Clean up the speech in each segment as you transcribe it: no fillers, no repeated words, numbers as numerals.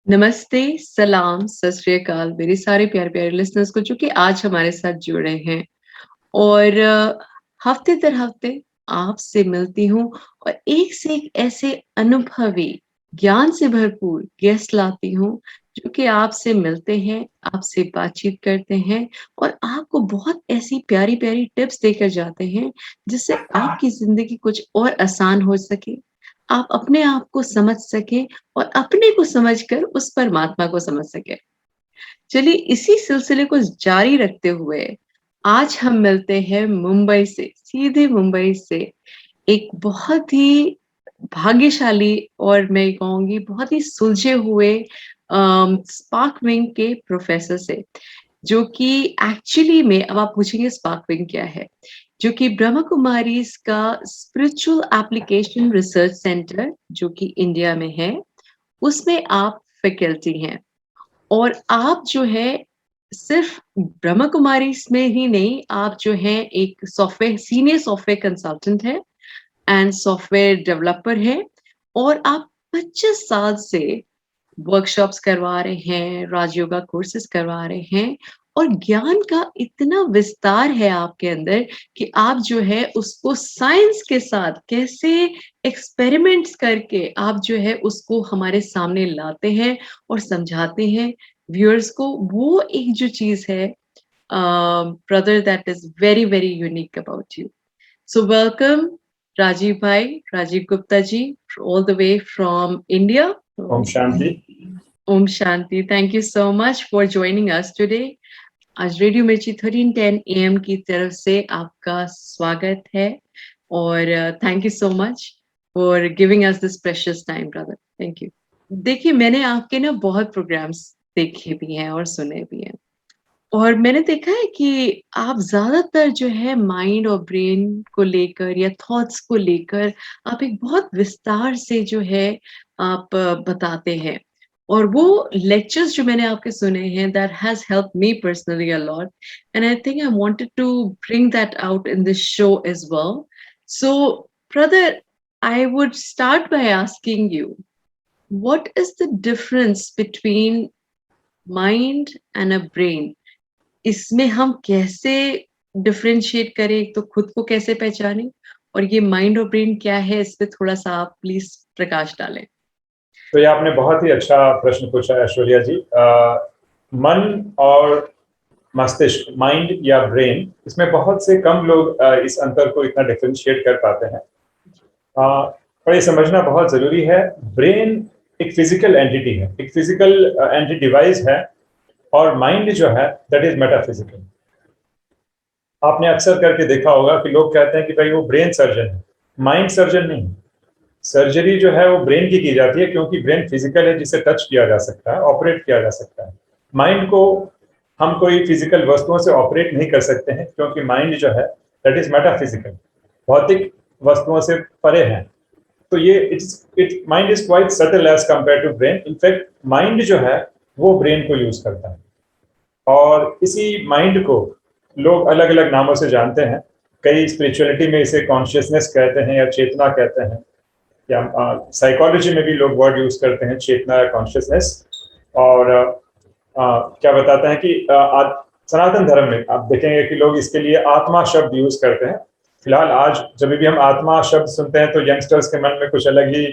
नमस्ते, सलाम, सत श्री अकाल मेरे सारे प्यारे-प्यारे लिसनर्स को जो कि आज हमारे साथ जुड़े हैं और हफ्ते दर हफ्ते आपसे मिलती हूँ और एक से एक ऐसे अनुभवी, ज्ञान से भरपूर गेस्ट लाती हूँ, जो कि आपसे मिलते हैं, आपसे बातचीत करते हैं और आपको बहुत ऐसी प्यारी-प्यारी टिप्स देकर जाते हैं, जिससे आपकी ज़िंदगी कुछ और आसान हो सके, आप अपने आप को समझ सकें और अपने को समझकर उस परमात्मा को समझ सकें। चलिए इसी सिलसिले को जारी रखते हुए आज हम मिलते हैं मुंबई से, सीधे मुंबई से एक बहुत ही भाग्यशाली और मैं कहूँगी बहुत ही सुलझे हुए स्पार्क विंग के प्रोफेसर से, जो कि एक्चुअली में अब आप पूछेंगे स्पार्क विंग क्या है? जो कि ब्रह्मा कुमारीज़ का स्पिरिचुअल एप्लीकेशन रिसर्च सेंटर जो कि इंडिया में है, उसमें आप फैकल्टी हैं। और आप जो है सिर्फ ब्रह्मा कुमारीज़ में ही नहीं, आप जो हैं एक सॉफ्टवेयर सीनियर सॉफ्टवेयर कंसल्टेंट हैं एंड सॉफ्टवेयर डेवलपर हैं और आप 25 साल से वर्कशॉप्स करवा रहे हैं, राजयोगा कोर्सेज़ करवा रहे हैं और ज्ञान का इतना विस्तार है आपके अंदर कि आप जो है उसको साइंस के साथ कैसे एक्सपेरिमेंट्स करके आप जो है उसको हमारे सामने लाते हैं और समझाते हैं व्यूअर्स को। वो एक जो चीज़ है brother that is very, very unique about you. So welcome Rajiv Bhai, Rajiv Gupta ji, all the way from India. Om Shanti. Om Shanti. Thank you so much for joining us today. आज radio मिर्ची 1310 AM की तरफ से आपका स्वागत है और thank you so much for giving us this precious time brother. Thank you. देखिए मैंने आपके ना बहुत प्रोग्राम्स देखे भी हैं और सुने भी हैं और मैंने देखा है कि आप ज़्यादातर जो है माइंड और ब्रेन को लेकर या थॉट्स को लेकर आप एक बहुत विस्तार से जो है आप बताते हैं और वो लेक्चर्स जो मैंने आपके सुने हैं that has helped me personally a lot and I think I wanted to bring that out in this show as well. So brother, I would start by asking you what is the difference between mind and a brain? इसमें हम कैसे differentiate करें, एक तो खुद को कैसे पहचानें और ये माइंड और ब्रेन क्या है, इस पे थोड़ा-सा आप प्लीज़ प्रकाश डालें? तो ये आपने बहुत ही अच्छा प्रश्न पूछा है ऐश्वर्या जी। मन और मस्तिष्क, माइंड या ब्रेन, इसमें बहुत से कम लोग इस अंतर को इतना डिफरेंशिएट कर पाते हैं। पर ये समझना बहुत जरूरी है, ब्रेन एक फिजिकल एंटिटी है, एक फिजिकल एंटी डिवाइस है, और माइंड जो है दैट इज मेटाफिजिकल। आपने अक्सर करके देखा होगा कि लोग कहते हैं कि भाई वो ब्रेन सर्जन है, माइंड सर्जन नहीं। सर्जरी जो है वो ब्रेन की जाती है, क्योंकि ब्रेन फिजिकल है, जिसे टच किया जा सकता है, ऑपरेट किया जा सकता है। माइंड को हम कोई फिजिकल वस्तुओं से ऑपरेट नहीं कर सकते हैं, क्योंकि माइंड जो है दैट इज मेटाफिजिकल, भौतिक वस्तुओं से परे है। तो ये it mind is quite subtle as compare to brain. In fact mind जो है वो ब्रेन को यूज करता है, और इसी माइंड को लोग अलग अलग नामों से जानते हैं। कई स्पिरिचुअलिटी में इसे कॉन्शियसनेस कहते हैं या चेतना कहते हैं, या साइकोलॉजी में भी लोग वर्ड यूज करते हैं चेतना या कॉन्शियसनेस। और क्या बताते हैं कि सनातन धर्म में आप देखेंगे कि लोग इसके लिए आत्मा शब्द यूज करते हैं। फिलहाल आज जब भी हम आत्मा शब्द सुनते हैं तो यंगस्टर्स के मन में कुछ अलग ही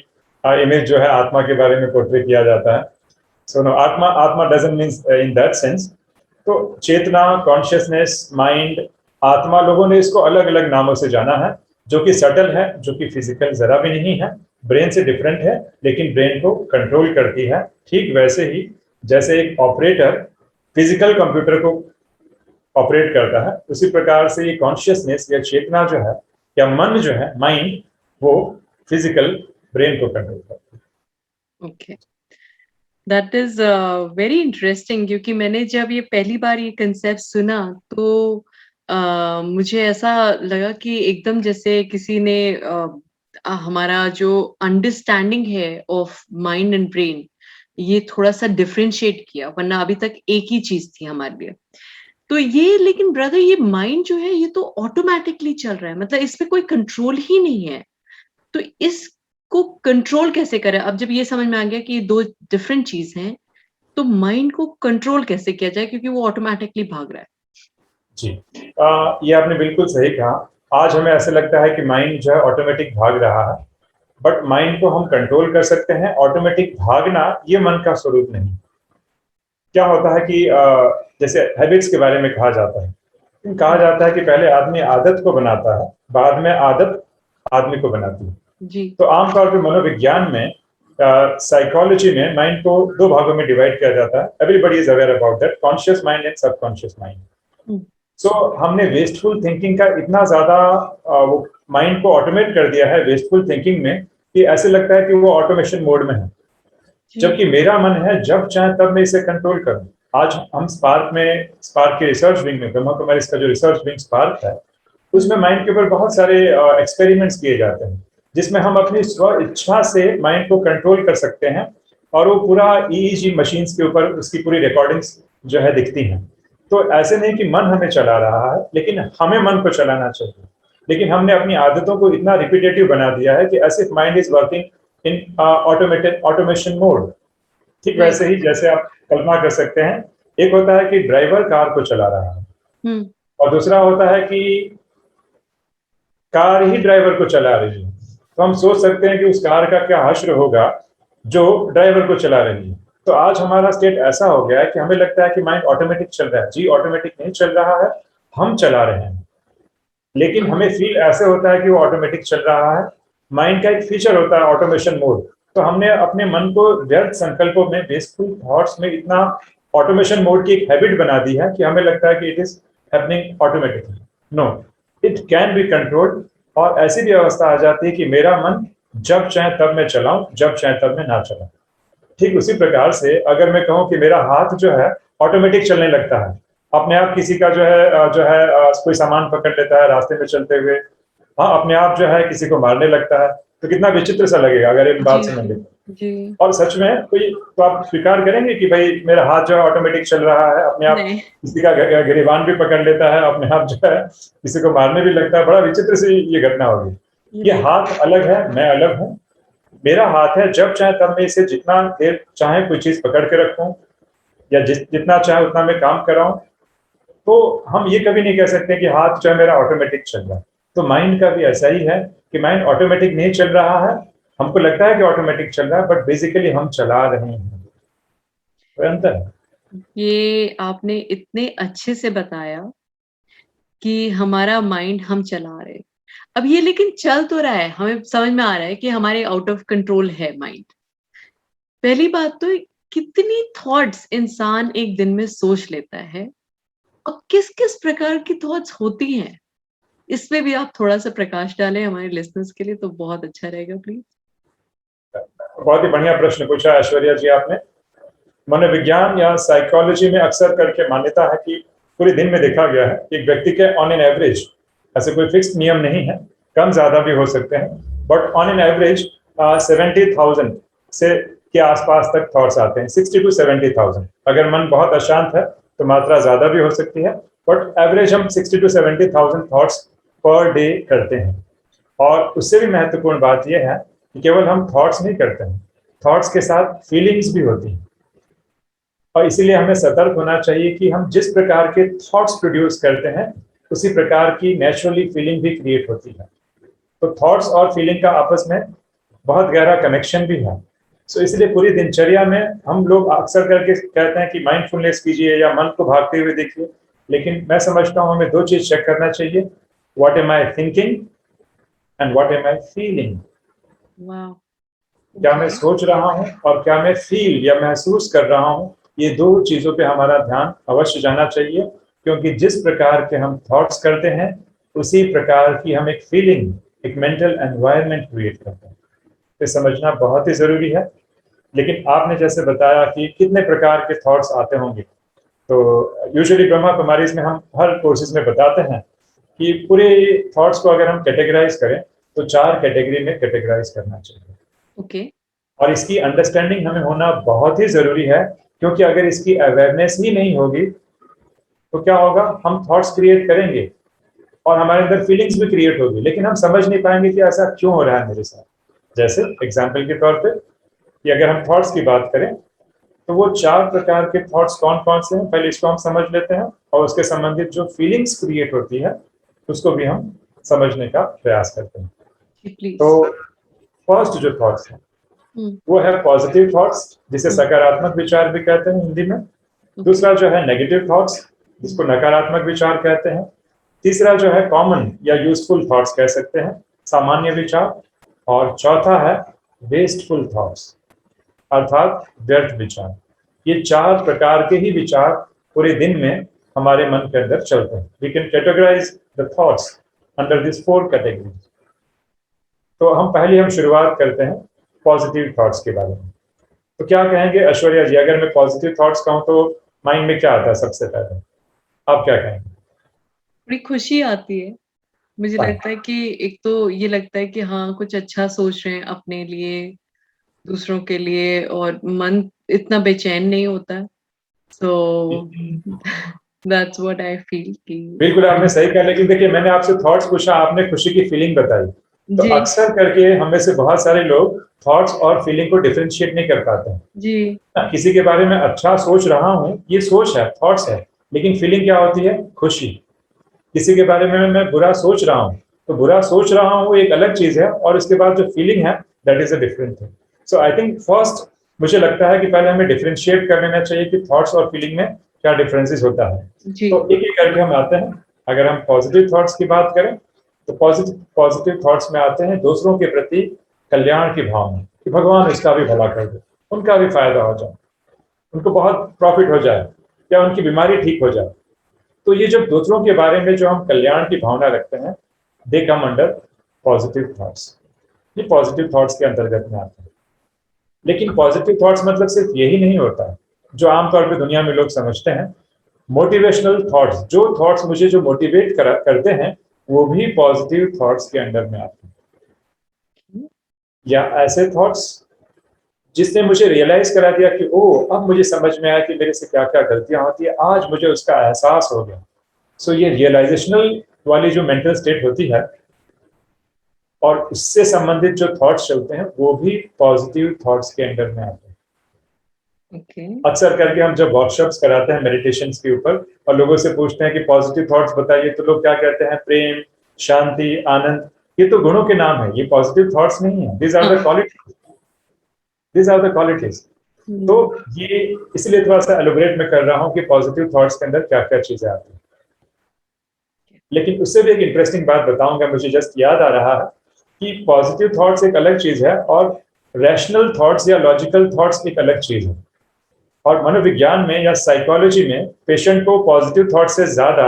इमेज जो है आत्मा के बारे में पोर्ट्रे किया जाता है। सो नो, आत्मा आत्मा doesn't mean in that sense. तो चेतना, कॉन्शियसनेस, माइंड, आत्मा, लोगों ने इसको अलग अलग नामों से जाना है, जो कि सटल है, जो कि फिजिकल जरा भी नहीं है, ब्रेन से डिफरेंट है, लेकिन ब्रेन को कंट्रोल करती है। ठीक वैसे ही जैसे एक ऑपरेटर फिजिकल कंप्यूटर को ऑपरेट करता है, उसी प्रकार से ये कॉन्शियसनेस या चेतना जो है या मन जो है, माइंड, वो फिजिकल ब्रेन को कंट्रोल करता है। Okay, that is very interesting क्योंकि मैंने जब ये पहली बार ये कांसेप्ट सुना तो मुझे ऐसा लगा कि एकदम जैसे किसी ने हमारा जो अंडरस्टैंडिंग है ऑफ माइंड एंड ब्रेन ये थोड़ा-सा डिफरेंशिएट किया, वरना अभी तक एक ही चीज़ थी हमारे लिए। तो ये लेकिन ब्रदर ये माइंड जो है ये तो ऑटोमैटिकली चल रहा है, मतलब इस पे कोई कंट्रोल ही नहीं है। तो इसको कंट्रोल कैसे करें? अब जब ये समझ में आ गया कि ये 2 डिफरेंट चीज़ हैं, तो माइंड को कंट्रोल कैसे किया जाए क्योंकि वो ऑटोमेटिकली भाग रहा है? जी। ये आपने बिल्कुल सही कहा। आज हमें ऐसा लगता है कि माइंड जो है ऑटोमेटिक भाग रहा है, बट माइंड को हम कंट्रोल कर सकते हैं। ऑटोमेटिक भागना ये मन का स्वरूप नहीं। क्या होता है कि जैसे हैबिट्स के बारे में कहा जाता है, कहा जाता है कि पहले आदमी आदत को बनाता है, बाद में आदत आदमी को बनाती है। जी। तो आमतौर पे मनोविज्ञान में, साइकोलॉजी में माइंड को दो भागों में डिवाइड किया जाता है। Everybody is aware about that, conscious mind and subconscious mind. हुँ, सो हमने वेस्टफुल थिंकिंग का इतना ज्यादा वो माइंड को ऑटोमेट कर दिया है वेस्टफुल थिंकिंग में, कि ऐसे लगता है कि वो ऑटोमेशन मोड में है। जी, जबकि मेरा मन है जब चाहे तब मैं इसे कंट्रोल करूं। आज हम स्पार्क के रिसर्च विंग में, ब्रह्मा कुमारी का जो रिसर्च विंग स्पार्क है, हुँ, उसमें माइंड के ऊपर बहुत सारे एक्सपेरिमेंट्स किए जाते हैं, जिसमें हम अपनी स्व इच्छा से माइंड को कंट्रोल कर सकते हैं। और वो पूरा ईईजी मशीन्स के ऊपर उसकी पूरी रिकॉर्डिंग्स जो है दिखती हैं। तो ऐसे नहीं कि मन हमें चला रहा है, लेकिन हमें मन को चलाना चाहिए। लेकिन हमने अपनी आदतों को इतना रिपीटेटिव बना दिया है कि ऐसे mind is working in automation mode. ठीक राइट। वैसे ही जैसे आप कल्पना कर सकते हैं, एक होता है कि ड्राइवर कार को चला रहा है, हुँ, और दूसरा होता है कि कार ही ड्राइवर को चला रही है। तो हम सोच सकते हैं कि उस कार का क्या हश्र होगा जो ड्राइवर को चला रही है। तो आज हमारा स्टेट ऐसा हो गया है कि हमें लगता है कि माइंड ऑटोमेटिक चल रहा है। जी, ऑटोमेटिक नहीं चल रहा है, हम चला रहे हैं। लेकिन हमें फील ऐसे होता है कि वो ऑटोमेटिक चल रहा है। माइंड का एक फीचर होता है ऑटोमेशन मोड। तो हमने अपने मन को व्यर्थ संकल्पों में, वेस्टफुल थॉट्स में इतना ऑटोमेशन मोड की एक हैबिट बना दी है कि हमें लगता है कि it is happening automatically. No, it can be controlled. और ऐसी भी अवस्था आ जाती है कि मेरा मन जब चाहे तब मैं चलाऊं, जब चाहे तब मैं ना चलाऊं। ठीक उसी प्रकार से अगर मैं कहूं कि मेरा हाथ जो है ऑटोमेटिक चलने लगता है, अपने आप किसी का कोई सामान पकड़ लेता है रास्ते में चलते हुए, हाँ, अपने आप जो है किसी को मारने लगता है, तो कितना विचित्र सा लगेगा अगर एक जी, बात समझ लें। जी। और सच में कोई, तो आप स्वीकार करेंगे कि भाई मेरा हाथ जो है ऑटोमेटिक चल रहा है, अपने आप नहीं, किसी का गिरीबान भी पकड़ लेता है, अपने आप जो है किसी को मारने भी लगता है। बड़ा विचित्र सी ये घटना होगी। ये राइट, हाथ अलग है, मैं अलग हूँ। मेरा हाथ है, जब चाहे तब मैं इसे जितना देर चाहे कोई चीज पकड़ के रखूं, या जितना चाहे उतना मैं काम कराऊं। तो हम ये कभी नहीं कह सकते कि हाथ जो है मेरा ऑटोमेटिक चल रहा है। तो माइंड का भी ऐसा ही है कि माइंड ऑटोमेटिक नहीं चल रहा है। हमको लगता है कि ऑटोमेटिक चल रहा है, बट बेसिकली हम चला रहे हैं। कोई अंतर है? ये आपने इतने अच्छे से बताया कि हमारा माइंड हम चला रहे हैं। अब ये लेकिन चल तो रहा है, हमें समझ में आ रहा है कि हमारे आउट ऑफ कंट्रोल है माइंड। पहली बात तो कितनी थॉट्स इंसान एक दिन में सोच लेता है और किस-किस प्रकार की थॉट्स होती हैं? इसमें भी आप थोड़ा-सा प्रकाश डालें हमारे लिसनर्स के लिए तो बहुत अच्छा रहेगा प्लीज़। बहुत ही बढ़िया प्रश्न पूछा ऐश्वर्या जी आपने। मनोविज्ञान या साइकोलॉजी में अक्सर करके मान्यता है कि पूरे दिन में देखा गया है कि एक व्यक्ति के ऑन एन एवरेज, ऐसे कोई फिक्स नियम नहीं है, कम ज्यादा भी हो सकते हैं, बट ऑन एन एवरेज 70,000 से के आसपास तक थॉट्स आते हैं। 60 to 70,000। अगर मन बहुत अशांत है तो मात्रा ज्यादा भी हो सकती है, बट एवरेज हम 60 to 70,000 थॉट्स पर डे करते हैं। और उससे भी महत्वपूर्ण बात यह है कि केवल हम थॉट्स नहीं करते हैं, थॉट्स के साथ फीलिंग्स भी होती हैं। और इसीलिए हमें सतर्क होना चाहिए कि हम जिस प्रकार के थॉट्स प्रोड्यूस करते हैं, उसी प्रकार की नेचुरली फीलिंग भी क्रिएट होती है। तो थॉट्स और फीलिंग का आपस में बहुत गहरा कनेक्शन भी है। सो इसलिए पूरी दिनचर्या में हम लोग अक्सर करके कहते हैं कि माइंडफुलनेस कीजिए या मन को भागते हुए देखिए, लेकिन मैं समझता हूँ हमें दो चीज चेक करना चाहिए। What am I thinking and what am I feeling. Wow! क्या मैं ओके, सोच रहा हूँ और क्या मैं फील या महसूस कर रहा हूँ, ये दो चीजों पे हमारा ध्यान अवश्य जाना चाहिए। क्योंकि जिस प्रकार के हम थॉट्स करते हैं, उसी प्रकार की हम एक फीलिंग, एक मेंटल एनवायरनमेंट क्रिएट करते हैं। ये समझना बहुत ही जरूरी है। लेकिन आपने जैसे बताया कि कितने प्रकार के थॉट्स आते होंगे, तो यूजुअली ब्रह्मा कुमारीज में हम हर कोर्सेज में बताते हैं कि पूरे थॉट्स को अगर हम कैटेगराइज करें तो 4 कैटेगरी में कैटेगराइज करना चाहिए। ओके, और इसकी अंडरस्टैंडिंग हमें होना बहुत ही जरूरी है, क्योंकि अगर इसकी अवेयरनेस ही नहीं होगी तो क्या होगा, हम थॉट्स क्रिएट करेंगे और हमारे अंदर फीलिंग्स भी क्रिएट होगी, लेकिन हम समझ नहीं पाएंगे कि ऐसा क्यों हो रहा है मेरे साथ। जैसे एग्जाम्पल के तौर पे कि अगर हम थॉट्स की बात करें, तो वो 4 प्रकार के थॉट्स कौन-कौन से हैं, पहले इसको हम समझ लेते हैं और उसके संबंधित जो फीलिंग्स क्रिएट होती है, उसको भी हम समझने का प्रयास करते हैं। जी, प्लीज़। तो फर्स्ट जो थॉट्स हैं, हुँ, वो है पॉजिटिव थॉट्स, जिसे हुँ, सकारात्मक विचार भी कहते हैं हिंदी में। ओके। दूसरा जो है नेगेटिव थॉट्स, हुँ, जिसको नकारात्मक विचार कहते हैं। तीसरा जो है कॉमन या यूजफुल थॉट्स कह सकते हैं, सामान्य विचार। और चौथा है वेस्टफुल थॉट्स, अर्थात व्यर्थ विचार। ये 4 प्रकार के ही विचार पूरे दिन में हमारे मन के अंदर चलते हैं। We can categorize the thoughts under this 4 categories. तो हम शुरुआत करते हैं पॉजिटिव थॉट्स के बारे में। तो क्या कहेंगे ऐश्वर्या जी, अगर मैं पॉजिटिव थॉट्स कहूँ तो माइंड में क्या आता है सबसे पहले? आप क्या कहेंगे? बड़ी खुशी आती है। मुझे फाइन। लगता है कि एक तो ये लगता है कि हाँ, कुछ अच्छा सोच रहे हैं अपने लिए, दूसरों के लिए और मन इतना बेचैन नहीं होता है। So that's what I feel कि बिल्कुल आपने सही कहा, लेकिन देखिए मैंने आपसे थॉट्स पूछा, आपने खुशी की फीलिंग बताई। तो जी, अक्सर करके हम में से बहुत सारे लोग थॉट्स और फीलिंग को डिफरेंशिएट नहीं कर पाते हैं। जी, किसी के बारे में अच्छा सोच रहा हूँ, ये सोच है, थॉट्स है, लेकिन फीलिंग क्या होती है? खुशी। किसी के बारे में मैं बुरा सोच रहा हूँ, तो बुरा सोच रहा हूँ वो एक अलग चीज है, और उसके बाद जो फीलिंग है that is a different thing. So I think first मुझे लगता है कि पहले हमें डिफरेंशिएट कर लेना चाहिए कि थॉट्स और फीलिंग में क्या डिफरेंसेस होता है। जी, तो एक एक करके हम आते हैं। अगर हम पॉजिटिव थॉट्स की बात करें, तो पॉजिटिव पॉजिटिव थॉट्स में आते हैं दूसरों के प्रति कल्याण की भावना, कि भगवान उसका भी भला कर दे, उनका भी फायदा हो जाए, उनको बहुत प्रॉफिट हो जाए, या उनकी बीमारी ठीक हो जाए। तो ये जब दूसरों के बारे में जो हम कल्याण की भावना रखते हैं, they come under positive thoughts. ये पॉजिटिव थॉट्स के अंतर्गत में आते हैं। लेकिन पॉजिटिव थॉट्स मतलब सिर्फ यही नहीं होता है जो आमतौर पे दुनिया में लोग समझते हैं। मोटिवेशनल थॉट्स, जो थॉट्स मुझे जो मोटिवेट करते हैं, वो भी पॉजिटिव थॉट्स के अंडर में आते हैं। या ऐसे थॉट्स जिसने मुझे रियलाइज करा दिया कि ओ, अब मुझे समझ में आया कि मेरे से क्या क्या गलतियां होती है, आज मुझे उसका एहसास हो गया। सो ये रियलाइजेशनल वाली जो मेंटल स्टेट होती है और उससे संबंधित जो थॉट्स चलते हैं, वो भी पॉजिटिव थॉट्स के अंडर में आते हैं। ओके, अक्सर करके हम जब वर्कशॉप्स कराते हैं मेडिटेशन के ऊपर और लोगों से पूछते हैं कि पॉजिटिव थॉट्स बताइए, तो लोग क्या कहते हैं? प्रेम, शांति, आनंद। ये तो गुणों के नाम है, ये पॉजिटिव थॉट्स नहीं है। दीज आर द हाँ, qualities, these are the qualities. तो हुँ, ये इसलिए थोड़ा सा एलोबरेट में कर रहा हूँ कि पॉजिटिव थॉट्स के अंदर क्या क्या चीजें आती हैं। लेकिन उससे भी एक इंटरेस्टिंग बात बताऊंगा, मुझे जस्ट याद आ रहा है कि पॉजिटिव थॉट्स एक अलग चीज है और रैशनल थॉट्स या लॉजिकल थॉट्स एक अलग चीज है। और मनोविज्ञान में या साइकोलॉजी में पेशेंट को पॉजिटिव थॉट्स से ज्यादा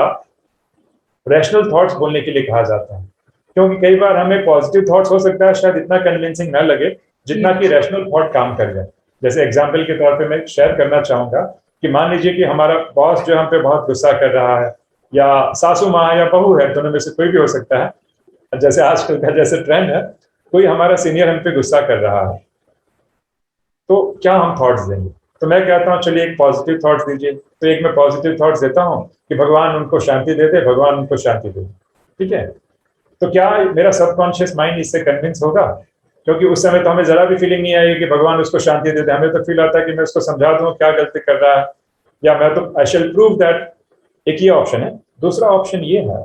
रैशनल थॉट्स बोलने के लिए कहा जाता है, क्योंकि कई बार हमें पॉजिटिव थॉट्स हो सकता है शायद इतना कन्विंसिंग न लगे जितना जी, कि रैशनल थॉट काम कर जाए। जैसे एग्जाम्पल के तौर पे मैं शेयर करना चाहूंगा कि मान लीजिए कि हमारा बॉस जो हम पे बहुत गुस्सा कर रहा है, या सासू माँ या बहू है, दोनों में से कोई भी हो सकता है, जैसे आजकल का जैसे ट्रेंड है, कोई हमारा सीनियर हम पे गुस्सा कर रहा है, तो क्या हम थॉट्स देंगे? तो मैं कहता हूँ चलिए एक पॉजिटिव थॉट्स दीजिए। तो एक मैं पॉजिटिव थॉट्स देता हूँ कि भगवान उनको शांति दे दे, भगवान उनको शांति दे। ठीक है? तो क्या मेरा सबकॉन्शियस माइंड इससे कन्विंस होगा? क्योंकि उस समय तो हमें जरा भी फीलिंग नहीं आई कि भगवान उसको शांति दे दे। हमें तो फील आता है कि मैं उसको समझा दूँ क्या गलती कर रहा है, या मैं तो आई शैल प्रूव दैट। एक ये ऑप्शन है। दूसरा ऑप्शन ये है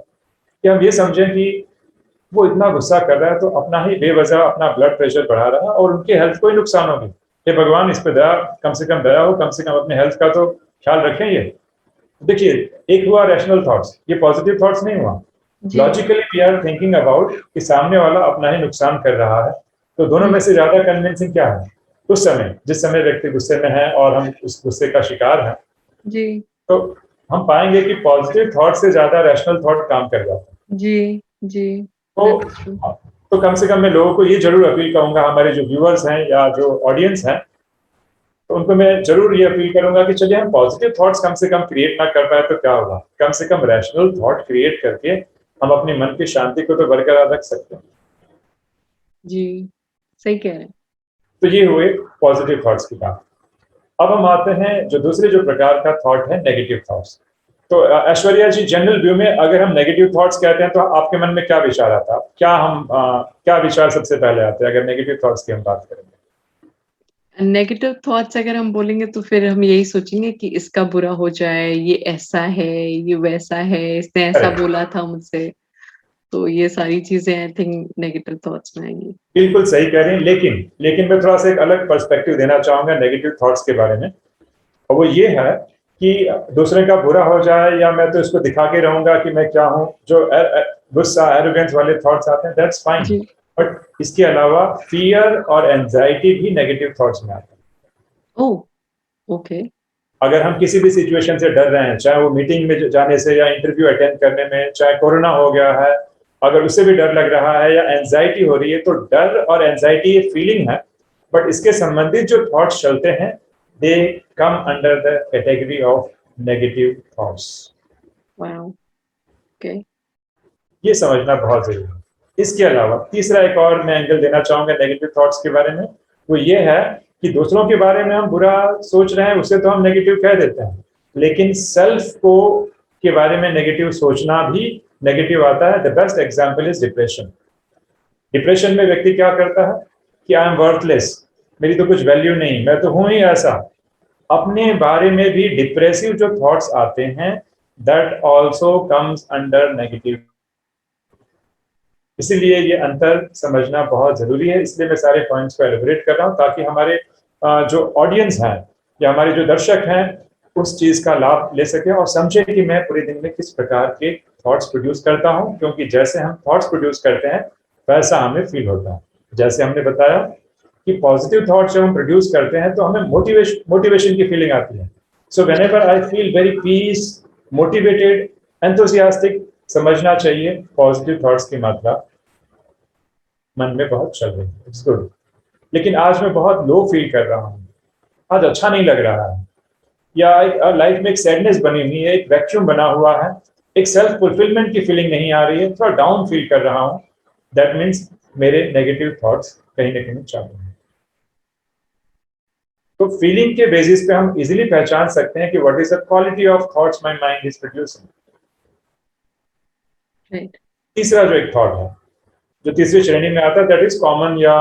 कि हम ये समझें कि वो इतना गुस्सा कर रहा है तो अपना ही बेवजह अपना ब्लड प्रेशर बढ़ा रहा है और उनके हेल्थ को ही नुकसान होगी। कि भगवान इस पे दया, कम से कम दया हो, कम से कम अपने हेल्थ का तो ख्याल रखें। ये देखिए, एक हुआ रैशनल थॉट्स, ये पॉजिटिव थॉट्स नहीं हुआ। जी, logically we are thinking about कि सामने वाला अपना ही नुकसान कर रहा है। तो दोनों हुँ, में से ज्यादा कन्विंसिंग क्या है? उस समय, जिस समय व्यक्ति गुस्से में है और हम उस गुस्से का शिकार है, जी, तो हम पाएंगे कि पॉजिटिव थॉट से ज्यादा रैशनल थॉट काम कर जाता है। जी, जी, तो दैट्स ट्रू। तो कम से कम मैं लोगों को ये जरूर अपील करूंगा, हमारे जो व्यूअर्स हैं या जो ऑडियंस हैं, तो उनको मैं जरूर ये अपील करूंगा कि चलिए हम पॉजिटिव थॉट्स कम से कम क्रिएट ना कर पाए तो क्या होगा, कम से कम रैशनल थॉट क्रिएट करके हम अपने मन की शांति को तो बरकरार रख सकते हैं। जी, सही कह रहे हैं। तो ये हुए पॉजिटिव थॉट्स की बात। अब हम आते हैं जो दूसरे जो प्रकार का थॉट है, नेगेटिव थॉट्स। तो ऐश्वर्या जी, जनरल व्यू में अगर हम नेगेटिव थॉट्स कहते हैं तो आपके मन में क्या विचार आता है? क्या विचार सबसे पहले आते हैं अगर नेगेटिव थॉट्स की हम बात करेंगे? नेगेटिव थॉट्स अगर हम बोलेंगे तो फिर हम यही सोचेंगे कि इसका बुरा हो जाए, ये ऐसा है, ये वैसा है, इसने ऐसा करेक्ट। बोला था मुझसे। तो ये सारी चीज़ें आई थिंक नेगेटिव थॉट्स में आएँगी। बिल्कुल सही कह रही हैं, लेकिन मैं थोड़ा-सा एक अलग पर्सपेक्टिव देना चाहूँगा नेगेटिव थॉट्स के बारे में, और वो ये है कि दूसरे का बुरा हो जाए या मैं तो इसको दिखा के रहूँगा कि मैं क्या हूँ, जो गुस्सा, एरोगेंस वाले थॉट्स आते हैं, दैट्स फाइन। जी। बट इसके अलावा फ़ियर और एंग्ज़ायटी भी नेगेटिव थॉट्स में आते हैं। ओह! ओके। अगर हम किसी भी सिचुएशन से डर रहे हैं, चाहे वो मीटिंग में जाने से या इंटरव्यू अटेंड करने में, चाहे कोरोना हो गया है, अगर उससे भी डर लग रहा है या एंजाइटी हो रही है, तो डर और एंजाइटी एक फीलिंग है, बट इसके संबंधित जो थॉट्स चलते हैं, they come under the category of negative thoughts. Wow! Okay. ये समझना बहुत जरूरी है। इसके अलावा तीसरा एक और मैं एंगल देना चाहूंगा नेगेटिव थॉट्स के बारे में, वो ये है कि दूसरों के बारे में हम बुरा सोच रहे हैं, उसे तो हम नेगेटिव कह देते हैं, लेकिन सेल्फ को के बारे में नेगेटिव सोचना भी नेगेटिव आता है। The best example is depression. Depression में व्यक्ति क्या करता है कि आई एम वर्थलेस, मेरी तो कुछ वैल्यू नहीं, मैं तो हूं ही ऐसा। अपने बारे में भी डिप्रेसिव जो थॉट्स आते हैं, that also comes under negative. इसीलिए ये अंतर समझना बहुत जरूरी है, इसलिए मैं सारे पॉइंट्स को एलिब्रेट कर रहा हूँ ताकि हमारे जो ऑडियंस हैं या हमारे जो दर्शक हैं उस चीज का लाभ ले सके और समझे कि मैं पूरे दिन में किस प्रकार के थॉट्स प्रोड्यूस करता हूँ, क्योंकि जैसे हम थॉट्स प्रोड्यूस करते हैं वैसा हमें फील होता है। जैसे हमने बताया कि पॉजिटिव थॉट्स जब हम प्रोड्यूस करते हैं तो हमें मोटिवेशन की फीलिंग आती है। So whenever I feel very peace, motivated, enthusiastic, समझना चाहिए पॉजिटिव थॉट्स की मात्रा मन में बहुत चल रही है, इट्स गुड। लेकिन आज मैं बहुत लो फील कर रहा हूँ, आज अच्छा नहीं लग रहा है, या एक लाइफ में एक सैडनेस बनी हुई है, एक वैक्यूम बना हुआ है, एक सेल्फ फुलफिलमेंट की फीलिंग नहीं आ रही है, थोड़ा डाउन फील कर रहा हूँ, दैट मीन्स मेरे नेगेटिव थॉट्स कहीं ना कहीं चल रहे हैं। तो फीलिंग के बेसिस पे हम इजीली पहचान सकते हैं कि what is the quality of thoughts my mind is producing. Right. तीसरा जो एक थॉट है जो तीसरी श्रेणी में आता है, दैट इज कॉमन या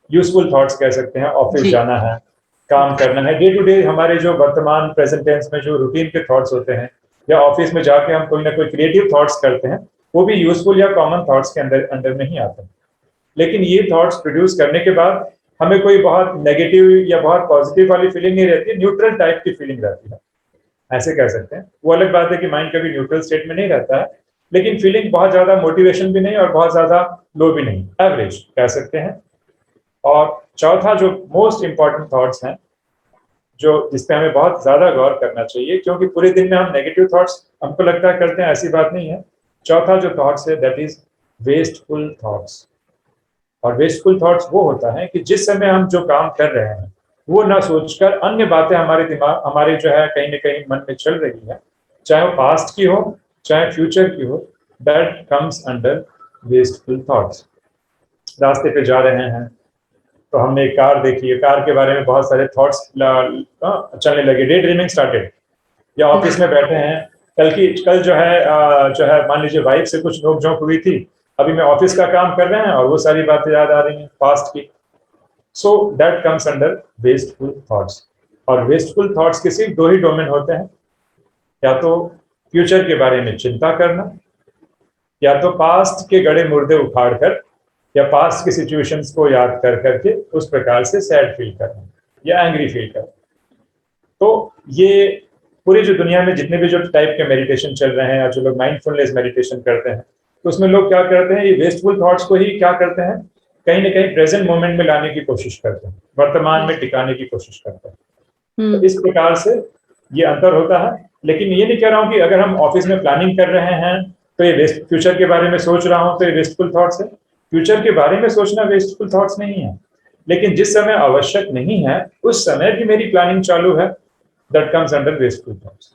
यूजफुल थॉट्स कह सकते हैं। ऑफिस जी। जाना है, काम करना है, डे टू डे हमारे जो वर्तमान प्रेजेंट टेंस में जो रूटीन के थॉट्स होते हैं, या ऑफिस में जाके हम कोई ना कोई क्रिएटिव थॉट्स करते हैं, वो भी यूजफुल या कॉमन थॉट्स के अंदर अंडर में ही आते हैं। लेकिन ये थॉट्स प्रोड्यूस करने के बाद हमें कोई बहुत नेगेटिव या बहुत पॉजिटिव वाली फीलिंग नहीं रहती, न्यूट्रल टाइप की फीलिंग रहती है, ऐसे कह सकते हैं। वो अलग बात है कि माइंड कभी न्यूट्रल स्टेट में नहीं रहता है, लेकिन फीलिंग बहुत ज्यादा मोटिवेशन भी नहीं और बहुत ज्यादा लो भी नहीं, एवरेज कह सकते हैं। और चौथा जो मोस्ट इंपॉर्टेंट थॉट्स हैं, जो जिसपे हमें बहुत ज्यादा गौर करना चाहिए, क्योंकि पूरे दिन में हम नेगेटिव थॉट्स हमको लगता है करते हैं, ऐसी बात नहीं है। चौथा जो थॉट्स है दैट इज वेस्टफुल थॉट्स। और वेस्टफुल थॉट्स वो होता है कि जिस समय हम जो काम कर रहे हैं वो ना सोचकर अन्य बातें हमारे दिमाग हमारे जो है कहीं ना कहीं मन में चल रही है, चाहे वो पास्ट की हो चाहे फ्यूचर की हो, that comes under wasteful thoughts. रास्ते पे जा रहे हैं तो हमने एक कार देखी है, कार के बारे में बहुत सारे थॉट्स चलने लगे, डे ड्रीमिंग स्टार्टेड। या ऑफिस में बैठे हैं, कल जो है मान लीजिए वाइफ से कुछ नोक झोंक हुई थी, अभी मैं ऑफिस का काम कर रहे हैं और वो सारी बातें याद आ रही हैं पास्ट की। So that comes under wasteful thoughts. और वेस्टफुल थॉट्स के सिर्फ दो ही डोमेन होते हैं, या तो फ्यूचर के बारे में चिंता करना, या तो पास्ट के गड़े मुर्दे उखाड़ कर या पास्ट के सिचुएशंस को याद कर करके उस प्रकार से सैड फील करना या एंग्री फील करना। तो ये पूरी जो दुनिया में जितने भी जो टाइप के मेडिटेशन चल रहे हैं या जो लोग माइंडफुलनेस मेडिटेशन करते हैं, तो उसमें लोग क्या करते हैं, ये वेस्टफुल थॉट्स को ही क्या करते हैं, कहीं ना कहीं प्रेजेंट मोमेंट में लाने की कोशिश करते हैं, वर्तमान में टिकाने की कोशिश करते हैं। तो इस प्रकार से ये अंतर होता है। लेकिन ये नहीं कह रहा हूँ कि अगर हम ऑफिस में प्लानिंग कर रहे हैं तो ये वेस्ट, फ्यूचर के बारे में सोच रहा हूँ तो ये वेस्टफुल थॉट्स है। फ्यूचर के बारे में सोचना वेस्टफुल थॉट्स नहीं है, लेकिन जिस समय आवश्यक नहीं है उस समय भी मेरी प्लानिंग चालू है, that comes under wasteful thoughts.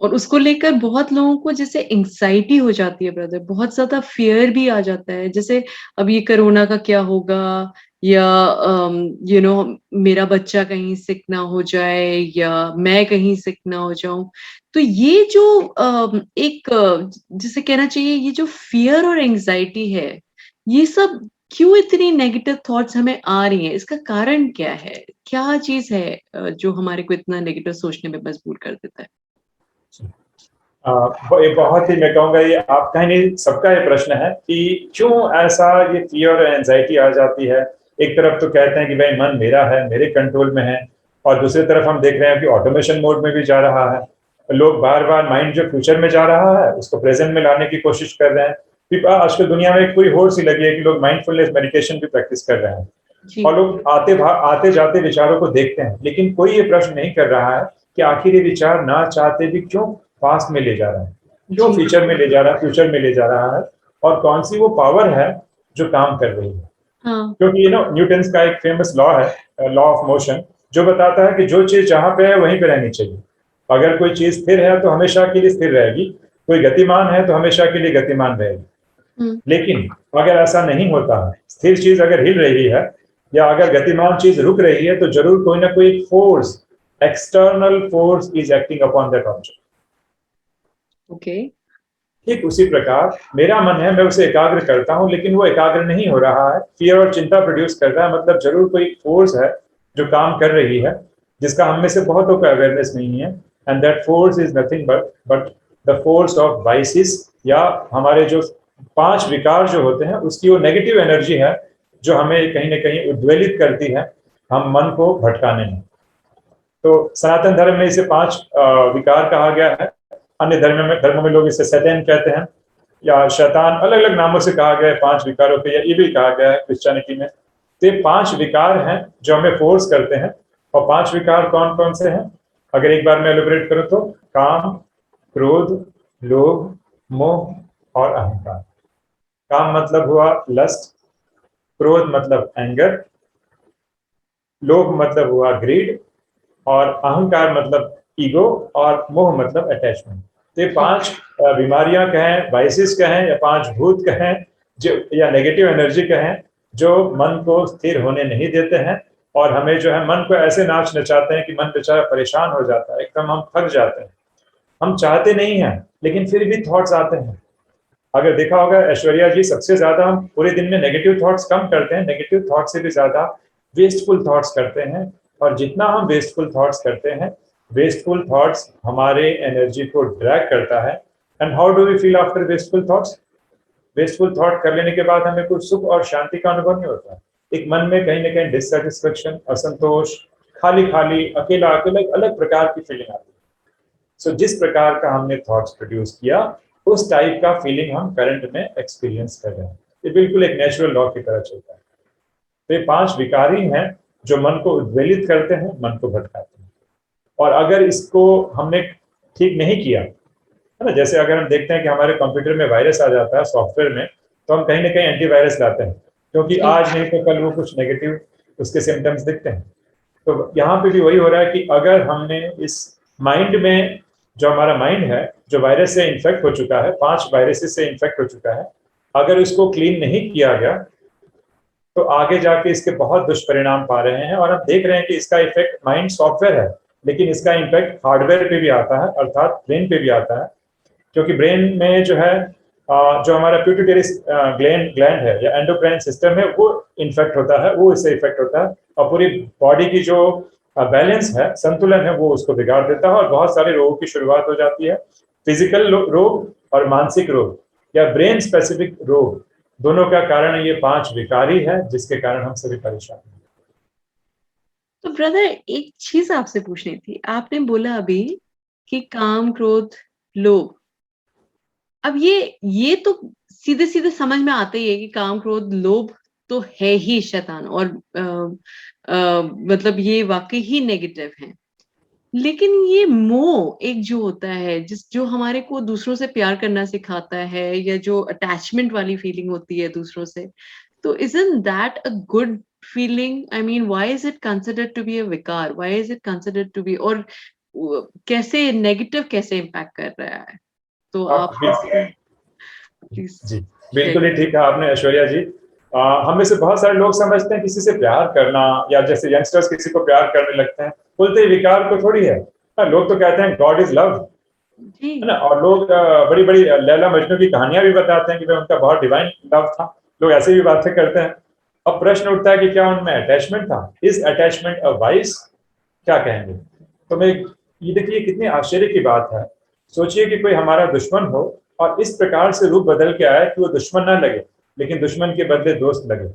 और उसको लेकर बहुत लोगों को जैसे एंग्जायटी हो जाती है ब्रदर, बहुत ज़्यादा फ़ियर भी आ जाता है। जैसे अब ये कोरोना का क्या होगा, या मेरा बच्चा कहीं सिक ना हो जाए या मैं कहीं सिक ना हो जाऊँ। तो ये जो एक जिसे कहना चाहिए, ये जो फ़ियर और एंग्जायटी है, ये सब क्यों इतनी नेगेटिव थॉट्स हमें आ रही हैं? इसका कारण क्या है? क्या चीज़ है जो हमारे को इतना नेगेटिव सोचने में मजबूर कर देता है? ये बहुत ही, मैं कहूँगा ये आपका ही नहीं सबका ये प्रश्न है कि क्यों ऐसा ये फियर और एंजाइटी आ जाती है। एक तरफ तो कहते हैं कि भाई मन मेरा है, मेरे कंट्रोल में है, और दूसरी तरफ हम देख रहे हैं कि ऑटोमेशन मोड में भी जा रहा है। लोग बार बार माइंड जो फ्यूचर में जा रहा है उसको प्रेजेंट में लाने की कोशिश कर रहे हैं। आजकल दुनिया में एक पूरी होड़ सी लगी है कि लोग माइंडफुलनेस मेडिटेशन भी प्रैक्टिस कर रहे हैं, जी। और लोग आते जाते विचारों को देखते हैं, लेकिन कोई ये प्रश्न नहीं कर रहा है कि आखिर ये विचार ना चाहते भी क्यों पास्ट में ले जा रहा है, क्यों जी। फ्यूचर में ले जा रहा है, फ्यूचर में ले जा रहा है, और कौन सी वो पावर है जो काम कर रही है। हाँ। क्योंकि न्यूटन का एक फेमस लॉ है, लॉ ऑफ मोशन, जो बताता है कि जो चीज जहां पे है वहीं पे रहनी चाहिए। अगर कोई चीज स्थिर है तो हमेशा के लिए स्थिर रहेगी, कोई गतिमान है तो हमेशा के लिए गतिमान रहेगी। लेकिन अगर ऐसा नहीं होता है, स्थिर चीज अगर हिल रही है या अगर गतिमान चीज रुक रही है, तो जरूर कोई ना कोई force, external force is acting upon that object. Okay. ठीक उसी प्रकार मेरा मन है, मैं उसे एकाग्र करता हूं, लेकिन वो एकाग्र नहीं हो रहा है, फियर और चिंता प्रोड्यूस कर रहा है। मतलब जरूर कोई फोर्स है जो काम कर रही है, जिसका हम में से बहुतों को अवेयरनेस नहीं है। And that force is nothing but the force of vices, या हमारे जो 5 विकार जो होते हैं उसकी वो नेगेटिव एनर्जी है जो हमें कहीं ना कहीं उद्वेलित करती है, हम मन को भटकाने में। तो सनातन धर्म में इसे 5 विकार कहा गया है। अन्य धर्मों में लोग इसे सैतान कहते हैं, या शैतान, अलग अलग नामों से कहा गया है 5 विकारों पे, या इविल कहा गया है क्रिश्चियनिटी में। तो ये 5 विकार हैं जो हमें फोर्स करते हैं। और 5 विकार कौन कौन से हैं? अगर एक बार मैं एलिब्रेट करूं तो काम, क्रोध, लोभ, मोह और अहंकार। काम मतलब हुआ लस्ट, क्रोध मतलब एंगर, लोभ मतलब हुआ ग्रीड, और अहंकार मतलब ईगो, और मोह मतलब अटैचमेंट। तो ये 5 बीमारियां कहें, वाइसिस कहें, या 5 भूत कहें, जो या नेगेटिव एनर्जी कहें, जो मन को स्थिर होने नहीं देते हैं, और हमें जो है मन को ऐसे नाच नचाते हैं कि मन बेचारा परेशान हो जाता है, एकदम हम थक जाते हैं। हम चाहते नहीं हैं लेकिन फिर भी थॉट्स आते हैं। अगर देखा होगा ऐश्वर्या जी, सबसे ज्यादा हम पूरे दिन में नेगेटिव थॉट्स कम करते हैं, नेगेटिव थॉट्स से भी ज्यादा वेस्टफुल थॉट्स करते हैं। और जितना हम वेस्टफुल थॉट्स करते हैं, वेस्टफुल थॉट्स हमारे एनर्जी को ड्रैग करता है। And how do we feel after wasteful thoughts? Wasteful thought कर लेने के बाद हमें कुछ सुख और शांति का अनुभव नहीं होता। एक मन में कहीं ना कहीं डिससेटिस्फेक्शन, असंतोष, खाली खाली, अकेला अकेला, एक अलग प्रकार की फीलिंग आती है। सो जिस प्रकार का हमने थॉट्स प्रोड्यूस किया, उस टाइप का फीलिंग हम करंट में एक्सपीरियंस कर रहे हैं। ये बिल्कुल एक नेचुरल लॉ की तरह चलता है। तो ये 5 विकार ही हैं जो मन को उद्वेलित करते हैं, मन को भटकाते हैं। और अगर इसको हमने ठीक नहीं किया, है ना, जैसे अगर हम देखते हैं कि हमारे कंप्यूटर में वायरस आ जाता है सॉफ्टवेयर में, तो हम कहीं ना कहीं एंटीवायरस लाते हैं, क्योंकि आज नहीं तो कल वो कुछ नेगेटिव उसके सिम्टम्स दिखते हैं। तो यहाँ पे भी वही हो रहा है कि अगर हमने इस माइंड में, जो हमारा माइंड है जो वायरस से इन्फेक्ट हो चुका है, 5 वायरसेस से इन्फेक्ट हो चुका है, अगर इसको क्लीन नहीं किया गया तो आगे जाके इसके बहुत दुष्परिणाम पा रहे हैं। और हम देख रहे हैं कि इसका इफेक्ट, माइंड सॉफ्टवेयर है लेकिन इसका इम्पैक्ट हार्डवेयर पे भी आता है, अर्थात ब्रेन पे भी आता है। क्योंकि ब्रेन में जो है जो हमारा प्यूटिटरी ग्लैंड है या एंडोक्राइन सिस्टम है, वो इन्फेक्ट होता है, वो इससे इफेक्ट होता है, और पूरी बॉडी की जो बैलेंस है, संतुलन है, वो उसको बिगाड़ देता है, और बहुत सारे रोगों की शुरुआत हो जाती है। फिजिकल रोग और मानसिक रोग, या ब्रेन स्पेसिफिक रोग, दोनों का कारण ये 5 विकारी है, जिसके कारण हम सभी परेशान हैं। तो ब्रदर, एक चीज आपसे पूछनी थी। आपने बोला अभी कि काम, क्रोध, लोभ। अब ये तो सीधे सीधे समझ में आता ही है कि काम, क्रोध, लोभ तो है ही शैतान, और मतलब ये वाकई ही नेगेटिव है। लेकिन ये मोह एक जो होता है, जो हमारे को दूसरों से प्यार करना सिखाता है, या जो अटैचमेंट वाली फीलिंग होती है दूसरों से, तो isn't that a good feeling? I mean, why is it considered to be a विकार? Why is it considered to be, और कैसे नेगेटिव कैसे इम्पैक्ट कर रहा है? तो आप प्लीज जी, बिल्कुल ही ठीक है आपने ऐश्वर्या जी। हम में से बहुत सारे लोग समझते हैं किसी से प्यार करना, या जैसे यंगस्टर्स किसी को प्यार करने लगते हैं, बोलते हैं विकार को थोड़ी है। लोग तो कहते हैं गॉड इज लव, है ना। और लोग बड़ी बड़ी लैला मजनू की कहानियां भी बताते हैं कि भाई उनका बहुत डिवाइन लव था। लोग ऐसे भी बातें करते हैं। अब प्रश्न उठता है कि क्या उनमें अटैचमेंट था, इज अटैचमेंट अ वाइस, क्या कहेंगे? तो मैं, ये देखिए कितनी आश्चर्य की बात है। सोचिए कि कोई हमारा दुश्मन हो और इस प्रकार से रूप बदल के आए कि वो दुश्मन ना लगे, लेकिन दुश्मन के बदले दोस्त लगे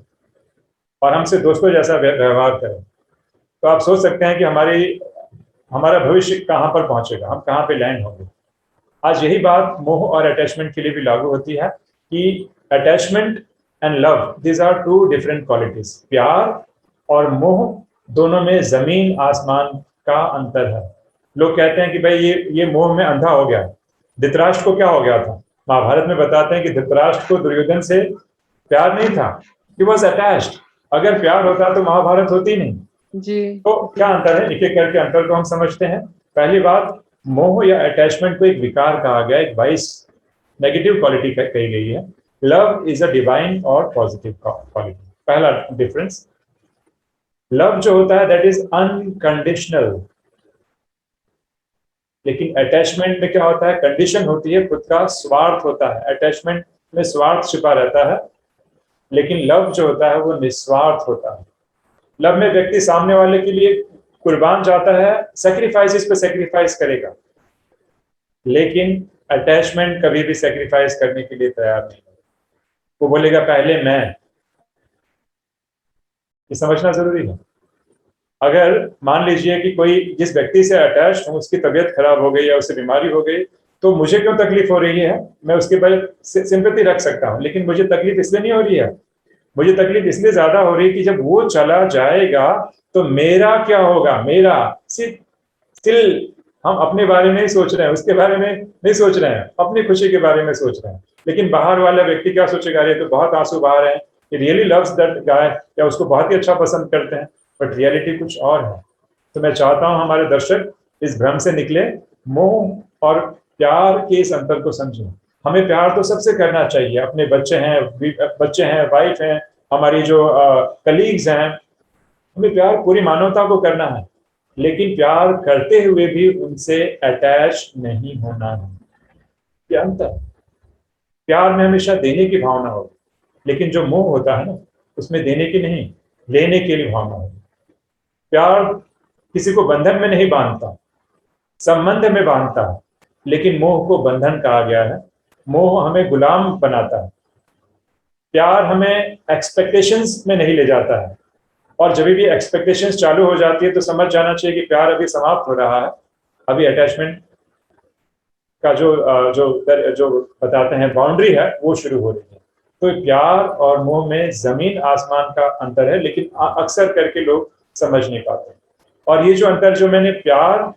और हमसे दोस्तों जैसा व्यवहार करे। तो आप सोच सकते हैं कि हमारा भविष्य कहाँ पर पहुंचेगा, हम कहाँ पे लैंड होंगे। आज यही बात मोह और अटैचमेंट के लिए भी लागू होती है कि attachment and love, these are two different qualities. प्यार और मोह दोनों में जमीन आसमान का अंतर है। लोग कहते हैं कि भाई ये मोह में अंधा हो गया। धृतराष्ट्र को क्या हो गया था? महाभारत में बताते हैं कि धृतराष्ट्र को दुर्योधन से प्यार नहीं था, ही वॉज अटैच्ड। अगर प्यार होता तो महाभारत होती नहीं। जी। तो क्या अंतर है, एक एक करके अंतर को हम समझते हैं। पहली बात, मोह या अटैचमेंट को एक विकार कहा गया, एक वाइस, नेगेटिव क्वालिटी कही गई है। लव इज अ डिवाइन और पॉजिटिव क्वालिटी। पहला डिफरेंस, लव जो होता है दैट इज अनकंडीशनल, लेकिन अटैचमेंट में क्या होता है, कंडीशन होती है, खुद का स्वार्थ होता है। अटैचमेंट में स्वार्थ छिपा रहता है, लेकिन लव जो होता है वो निस्वार्थ होता है। लव में व्यक्ति सामने वाले के लिए कुर्बान जाता है, सेक्रीफाइसेस पे सेक्रीफाइस करेगा, लेकिन अटैचमेंट कभी भी सेक्रीफाइस करने के लिए तैयार नहीं है। वो बोलेगा पहले मैं। ये समझना जरूरी है। अगर मान लीजिए कि कोई जिस व्यक्ति से अटैच हूं उसकी तबीयत खराब हो गई या उसे बीमारी हो गई, तो मुझे क्यों तकलीफ हो रही है, मैं उसके बाद सिंपैथी रख सकता हूं, लेकिन मुझे तकलीफ इसलिए नहीं हो रही है। मुझे तकलीफ इसलिए ज्यादा हो रही है कि जब वो चला जाएगा तो मेरा क्या होगा। मेरा सिर्फ स्टिल हम अपने बारे में ही सोच रहे हैं, उसके बारे में नहीं सोच रहे हैं, अपनी खुशी के बारे में सोच रहे हैं। लेकिन बाहर वाला व्यक्ति क्या सोचेगा, ये तो बहुत आंसू बहा रहे हैं, ये रियली लव्स दैट गाय, या उसको बहुत ही अच्छा पसंद करते हैं, बट रियलिटी कुछ और है। तो मैं चाहता हूं हमारे दर्शक इस भ्रम से निकले, मोह और प्यार के इस अंतर को समझें। हमें प्यार तो सबसे करना चाहिए, अपने बच्चे हैं, वाइफ हैं, हमारी जो कलीग्स हैं, हमें प्यार पूरी मानवता को करना है, लेकिन प्यार करते हुए भी उनसे अटैच नहीं होना है। ये अंतर। प्यार में हमेशा देने की भावना होगी, लेकिन जो मोह होता है ना, उसमें देने की नहीं, लेने के लिए भावना होगी। प्यार किसी को बंधन में नहीं बांधता, संबंध में बांधता है, लेकिन मोह को बंधन कहा गया है। मोह हमें गुलाम बनाता है। प्यार हमें एक्सपेक्टेशंस में नहीं ले जाता है, और जब भी एक्सपेक्टेशंस चालू हो जाती है तो समझ जाना चाहिए कि प्यार अभी समाप्त हो रहा है, अभी अटैचमेंट का जो बताते हैं बाउंड्री है वो शुरू हो रही है। तो प्यार और मोह में जमीन आसमान का अंतर है, लेकिन अक्सर करके लोग समझ नहीं पाते। और ये जो अंतर जो मैंने प्यार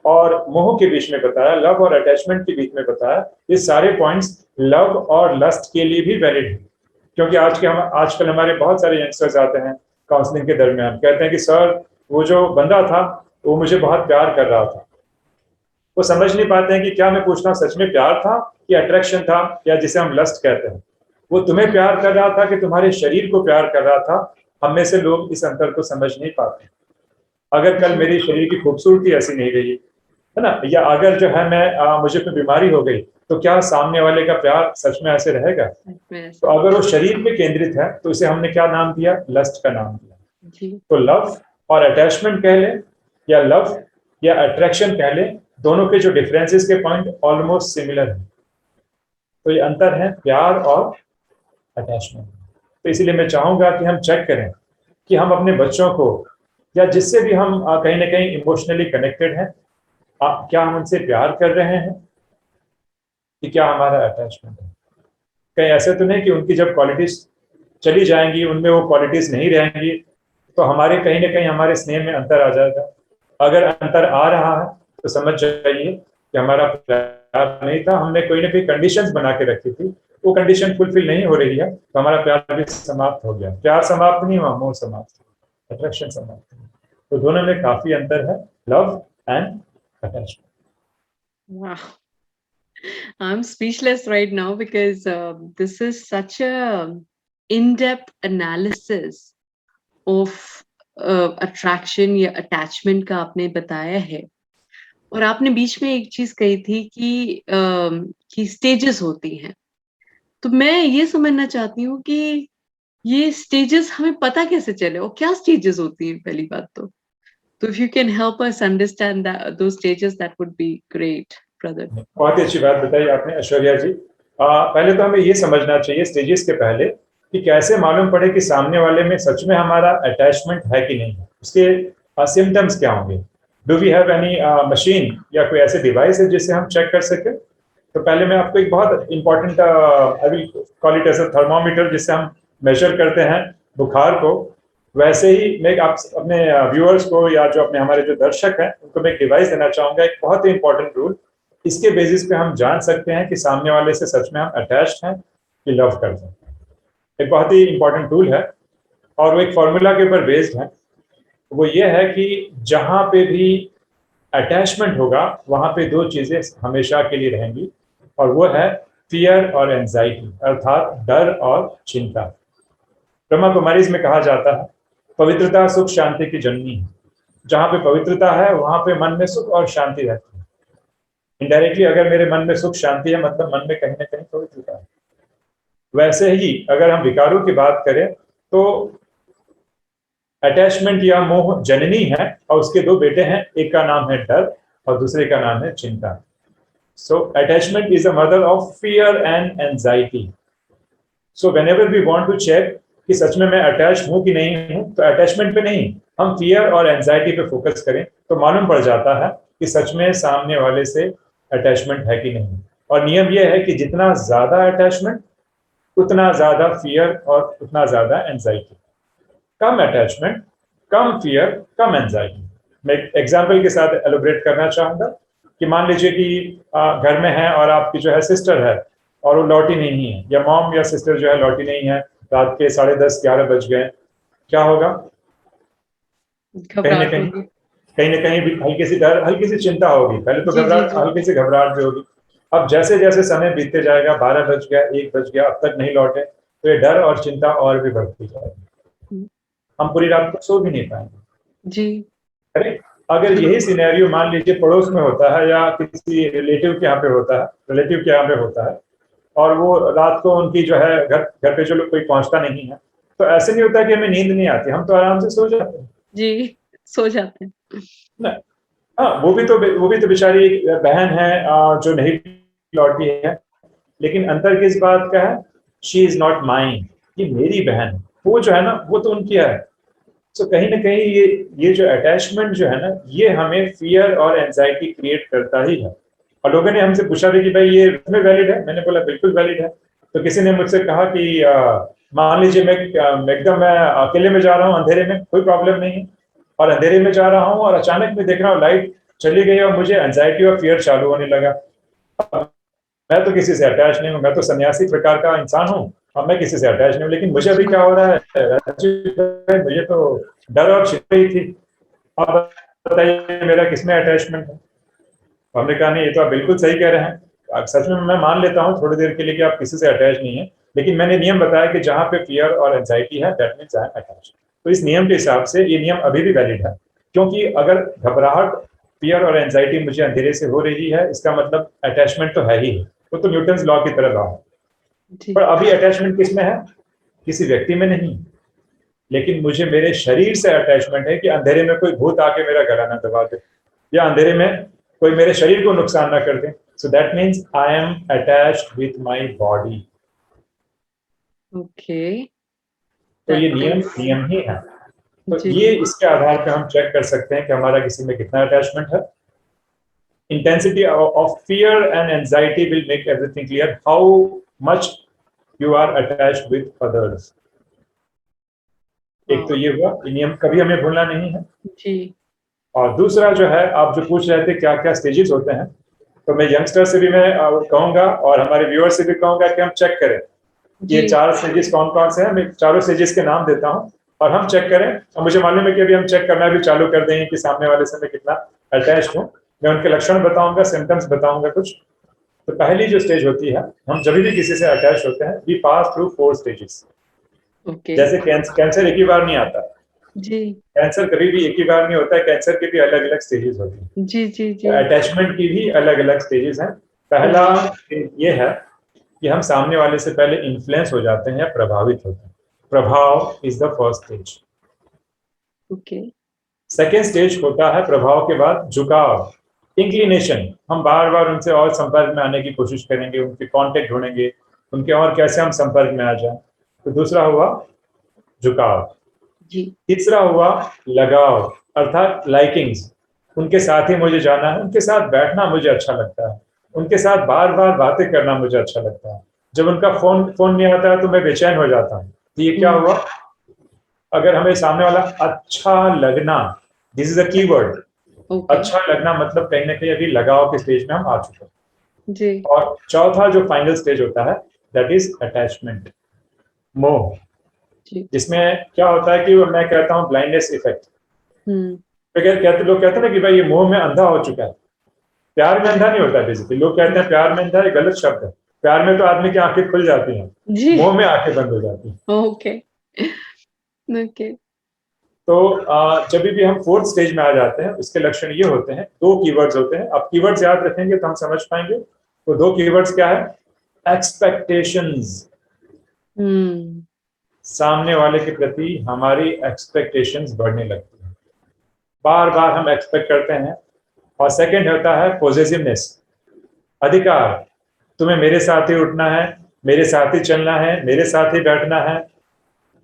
और मोह के बीच में बताया, लव और अटैचमेंट के बीच में बताया, ये सारे पॉइंट्स लव और लस्ट के लिए भी वैलिड है। क्योंकि आजकल हमारे बहुत सारे यंगस्टर्स आते हैं काउंसलिंग के दरमियान, कहते हैं कि सर वो जो बंदा था वो मुझे बहुत प्यार कर रहा था। वो समझ नहीं पाते हैं कि क्या मैं पूछता हूँ सच में प्यार था या अट्रैक्शन था, या जिसे हम लस्ट कहते हैं। वो तुम्हें प्यार कर रहा था कि तुम्हारे शरीर को प्यार कर रहा था? हम में से लोग इस अंतर को समझ नहीं पाते। अगर कल मेरी शरीर की खूबसूरती ऐसी नहीं रही है ना, या अगर जो है मुझे कोई बीमारी हो गई, तो क्या सामने वाले का प्यार सच में ऐसे रहेगा? तो अगर वो शरीर पे केंद्रित है तो इसे हमने क्या नाम दिया, लस्ट का नाम दिया। तो लव और अटैचमेंट कह ले, या लव या अट्रैक्शन कह ले, दोनों के जो डिफरेंसेस के पॉइंट ऑलमोस्ट सिमिलर है। तो ये अंतर है प्यार और अटैचमेंट। तो इसीलिए मैं चाहूंगा कि हम चेक करें कि हम अपने बच्चों को, या जिससे भी हम कहीं ना कहीं इमोशनली कनेक्टेड हैं, क्या हम उनसे प्यार कर रहे हैं, कि क्या हमारा अटैचमेंट है। कहीं ऐसे तो नहीं कि उनकी जब क्वालिटीज चली जाएंगी, उनमें वो क्वालिटीज नहीं रहेंगी, तो हमारे कहीं ना कहीं हमारे स्नेह में अंतर आ जाएगा। अगर अंतर आ रहा है तो समझ जाइए कि हमारा प्यार नहीं था, हमने कोई ना कोई कंडीशंस बना के रखी थी, वो कंडीशन फुलफिल नहीं हो रही है, तो हमारा प्यार भी समाप्त हो गया। प्यार समाप्त नहीं हुआ, मोह समाप्त, अट्रैक्शन समाप्त हुआ। तो दोनों में काफी अंतर है, love and attachment. Wow. I'm speechless right now because this is such a in-depth analysis of attraction या attachment का आपने बताया है। और आपने बीच में एक चीज कही थी कि स्टेजेस होती हैं। तो मैं ये समझना चाहती हूँ कि ये स्टेजेस हमें पता कैसे चले और क्या स्टेजेस होती हैं पहली बात तो? So if you can help us understand that those stages, that would be great, brother. बहुत ही अच्छी बात बताई आपने ऐश्वर्या जी। पहले तो हमें ये समझना चाहिए स्टेजेस के पहले कि कैसे मालूम पड़े कि सामने वाले में सच में हमारा अटैचमेंट है कि नहीं है, उसके सिम्टम्स क्या होंगे। Do we have any machine या कोई ऐसे डिवाइस है जिससे हम चेक कर सके। तो पहले मैं आपको एक बहुत important I will call it as a thermometer जिससे हम मेजर करते हैं बुखार को, वैसे ही मैं आप अपने व्यूअर्स को या जो अपने हमारे जो दर्शक हैं उनको मैं एक डिवाइस देना चाहूंगा, एक बहुत ही इंपॉर्टेंट रूल। इसके बेसिस पे हम जान सकते हैं कि सामने वाले से सच में हम अटैच्ड हैं कि लव करते हैं। एक बहुत ही इंपॉर्टेंट टूल है और वो एक फॉर्मूला के ऊपर बेस्ड है। वो ये है कि जहां पे भी अटैचमेंट होगा वहां पे दो चीजें हमेशा के लिए रहेंगी, और वो है फियर और एंजाइटी, अर्थात डर और चिंता। ब्रह्मा कुमारीज में कहा जाता है पवित्रता सुख शांति की जननी है। जहां पे पवित्रता है वहां पे मन में सुख और शांति रहती है। इनडायरेक्टली अगर मेरे मन में सुख शांति है मतलब मन में कहीं ना कहीं पवित्रता है। वैसे ही अगर हम विकारों की बात करें तो अटैचमेंट या मोह जननी है और उसके दो बेटे हैं, एक का नाम है डर और दूसरे का नाम है चिंता। So attachment is a mother of fear and anxiety. So whenever we want to check कि सच में मैं अटैच हूं कि नहीं हूं, तो अटैचमेंट पे नहीं, हम फियर और एंजाइटी पे फोकस करें तो मालूम पड़ जाता है कि सच में सामने वाले से अटैचमेंट है कि नहीं। और नियम यह है कि जितना ज्यादा अटैचमेंट उतना ज्यादा फियर और उतना ज्यादा एंजाइटी। कम अटैचमेंट, कम फियर, कम एंजाइटी। मैं एक एग्जाम्पल के साथ एलोब्रेट करना चाहूंगा कि मान लीजिए कि घर में है और आपकी जो है सिस्टर है और वो लौटी नहीं है, या मॉम या सिस्टर जो है लौटी नहीं है, रात के 10:30-11 बज गए, क्या होगा। कहीं ना कहीं भी हल्की सी डर, हल्की सी चिंता होगी। पहले तो घबराहट, हल्की सी घबराहट भी होगी। अब जैसे जैसे समय बीतते जाएगा, 12 बज गया, 1 बज गया, अब तक नहीं लौटे, तो ये डर और चिंता और भी बढ़ती जाएगी। हम पूरी रात को सो भी नहीं पाएंगे जी। अरे अगर यही सिनेरियो मान लीजिए पड़ोस में होता है या किसी रिलेटिव के यहाँ पे होता है, रिलेटिव के यहाँ पे होता है, और वो रात को उनकी जो है घर पे जो लोग कोई पहुंचता नहीं है, तो ऐसे नहीं होता कि हमें नींद नहीं आती, हम तो आराम से सो जाते हैं जी, सो जाते हैं ना। हाँ, वो भी तो बेचारी एक बहन है जो नहीं लौटी है, लेकिन अंतर किस बात का है, शी इज नॉट माइन, ये मेरी बहन है, वो जो है ना वो तो उनकी है। तो कहीं ना कहीं ये जो अटैचमेंट जो है ना, ये हमें फियर और एंजाइटी क्रिएट करता ही है। और लोगों ने हमसे पूछा भी कि भाई ये इसमें वैलिड है, मैंने बोला बिल्कुल वैलिड है। तो किसी ने मुझसे कहा कि मान लीजिए मैं अकेले में जा रहा हूँ अंधेरे में, कोई प्रॉब्लम नहीं है, और अंधेरे में जा रहा हूँ और अचानक मैं देख रहा हूँ लाइट चली गई और मुझे एंजाइटी और फियर चालू होने लगा। मैं तो किसी से अटैच नहीं हूँ, मैं तो सन्यासी प्रकार का इंसान हूँ और मैं किसी से अटैच नहीं हूँ, लेकिन मुझे अभी क्या हो रहा है, मुझे तो डर और चिंता ही थी। अब बताइए मेरा किसमें अटैचमेंट है। हमने कहा नहीं, ये तो आप बिल्कुल सही कह रहे हैं, सच में मैं मान लेता हूँ थोड़ी देर के लिए कि आप किसी से अटैच नहीं है, लेकिन मैंने नियम बताया कि जहां पे फियर और एंजाइटी है that means I am attached. तो इस नियम के हिसाब से ये नियम अभी भी वैलिड है, क्योंकि अगर घबराहट, फियर और एंजाइटी मुझे अंधेरे से हो रही है, इसका मतलब अटैचमेंट तो है ही, वो तो न्यूटन्स लॉ की तरह लॉ है। पर अभी अटैचमेंट किसमें है, किसी व्यक्ति में नहीं, लेकिन मुझे मेरे शरीर से अटैचमेंट है कि अंधेरे में कोई भूत आके मेरा गला ना दबा दे, या अंधेरे में कोई मेरे शरीर को नुकसान ना कर दे। So that means I am attached with my body. Okay, तो ये नियम ही है। तो ये इसके आधार पे हम चेक कर सकते हैं कि हमारा किसी में कितना अटैचमेंट है। Intensity of fear and anxiety will make everything clear, how much you are attached with others. एक तो ये हुआ, नियम कभी हमें भूलना नहीं है जी। और दूसरा जो है, आप जो पूछ रहे थे क्या क्या स्टेजेस होते हैं, तो मैं यंगस्टर से भी मैं कहूंगा और हमारे व्यूअर से भी कहूंगा कि हम चेक करें ये 4 स्टेजेस कौन कौन से हैं। मैं चारों स्टेजेस के नाम देता हूं और हम चेक करें। और मुझे मालूम है कि अभी हम चेक करना भी चालू कर देंगे कि सामने वाले से मैं कितना अटैच्ड हूँ। मैं उनके लक्षण बताऊंगा, सिम्टम्स बताऊंगा कुछ। तो पहली जो स्टेज होती है, हम जब भी किसी से अटैच होते हैं, वी पास थ्रू 4 स्टेजेस। जैसे कैंसर एक ही बार नहीं आता जी, कैंसर कभी भी एक ही बार नहीं होता है, कैंसर के भी अलग अलग स्टेजेस होती हैं जी जी जी। अटैचमेंट की भी अलग अलग स्टेजेस हैं। पहला ये है कि हम सामने वाले से पहले इन्फ्लुएंस हो जाते हैं या प्रभावित होते हैं। प्रभाव is the first stage. Okay. Second stage होता है प्रभाव के बाद झुकाव, इंक्लिनेशन। हम बार बार उनसे और संपर्क में आने की कोशिश करेंगे, उनके कांटेक्ट ढूंढेंगे, उनके और कैसे हम संपर्क में आ जाएं। तो दूसरा हुआ झुकाव। जी। तीसरा हुआ लगाव, अर्थात लाइकिंग्स। उनके साथ ही मुझे जाना है, उनके साथ बैठना मुझे अच्छा लगता है, उनके साथ बार बार बातें करना मुझे अच्छा लगता है। जब उनका फोन नहीं आता है तो मैं बेचैन हो जाता हूँ। तो ये क्या हुआ? अगर हमें सामने वाला अच्छा लगना, दिस इज अ की वर्ड। ओके। अच्छा लगना मतलब कहीं ना कहीं अभी लगाव के स्टेज में हम आ चुके हैं। जी। और चौथा जो फाइनल स्टेज होता है दैट इज अटैचमेंट, मोह, जी। जिसमें क्या होता है कि मैं कहता हूँ ब्लाइंडनेस इफेक्ट। हम्म। लोग कहते हैं ना कि भाई ये मोह में अंधा हो चुका है। प्यार में अंधा नहीं होता है बेसिकली। लोग कहते हैं प्यार में अंधा, ये गलत शब्द है। प्यार में तो आदमी की आंखें खुल जाती हैं, जी। मोह में आंखें बंद हो जाती हैं। ओके। ओके। तो जब भी हम फोर्थ स्टेज में आ जाते हैं, उसके लक्षण ये होते हैं, दो कीवर्ड्स होते हैं। अब कीवर्ड्स याद रखेंगे तो हम समझ पाएंगे। वो दो कीवर्ड्स क्या है? एक्सपेक्टेशंस। हम्म। सामने वाले के प्रति हमारी एक्सपेक्टेशंस बढ़ने लगती हैं, बार बार हम एक्सपेक्ट करते हैं। और सेकंड होता है पॉजिटिवनेस, अधिकार। तुम्हें मेरे साथ ही उठना है, मेरे साथ ही चलना है, मेरे साथ ही बैठना है।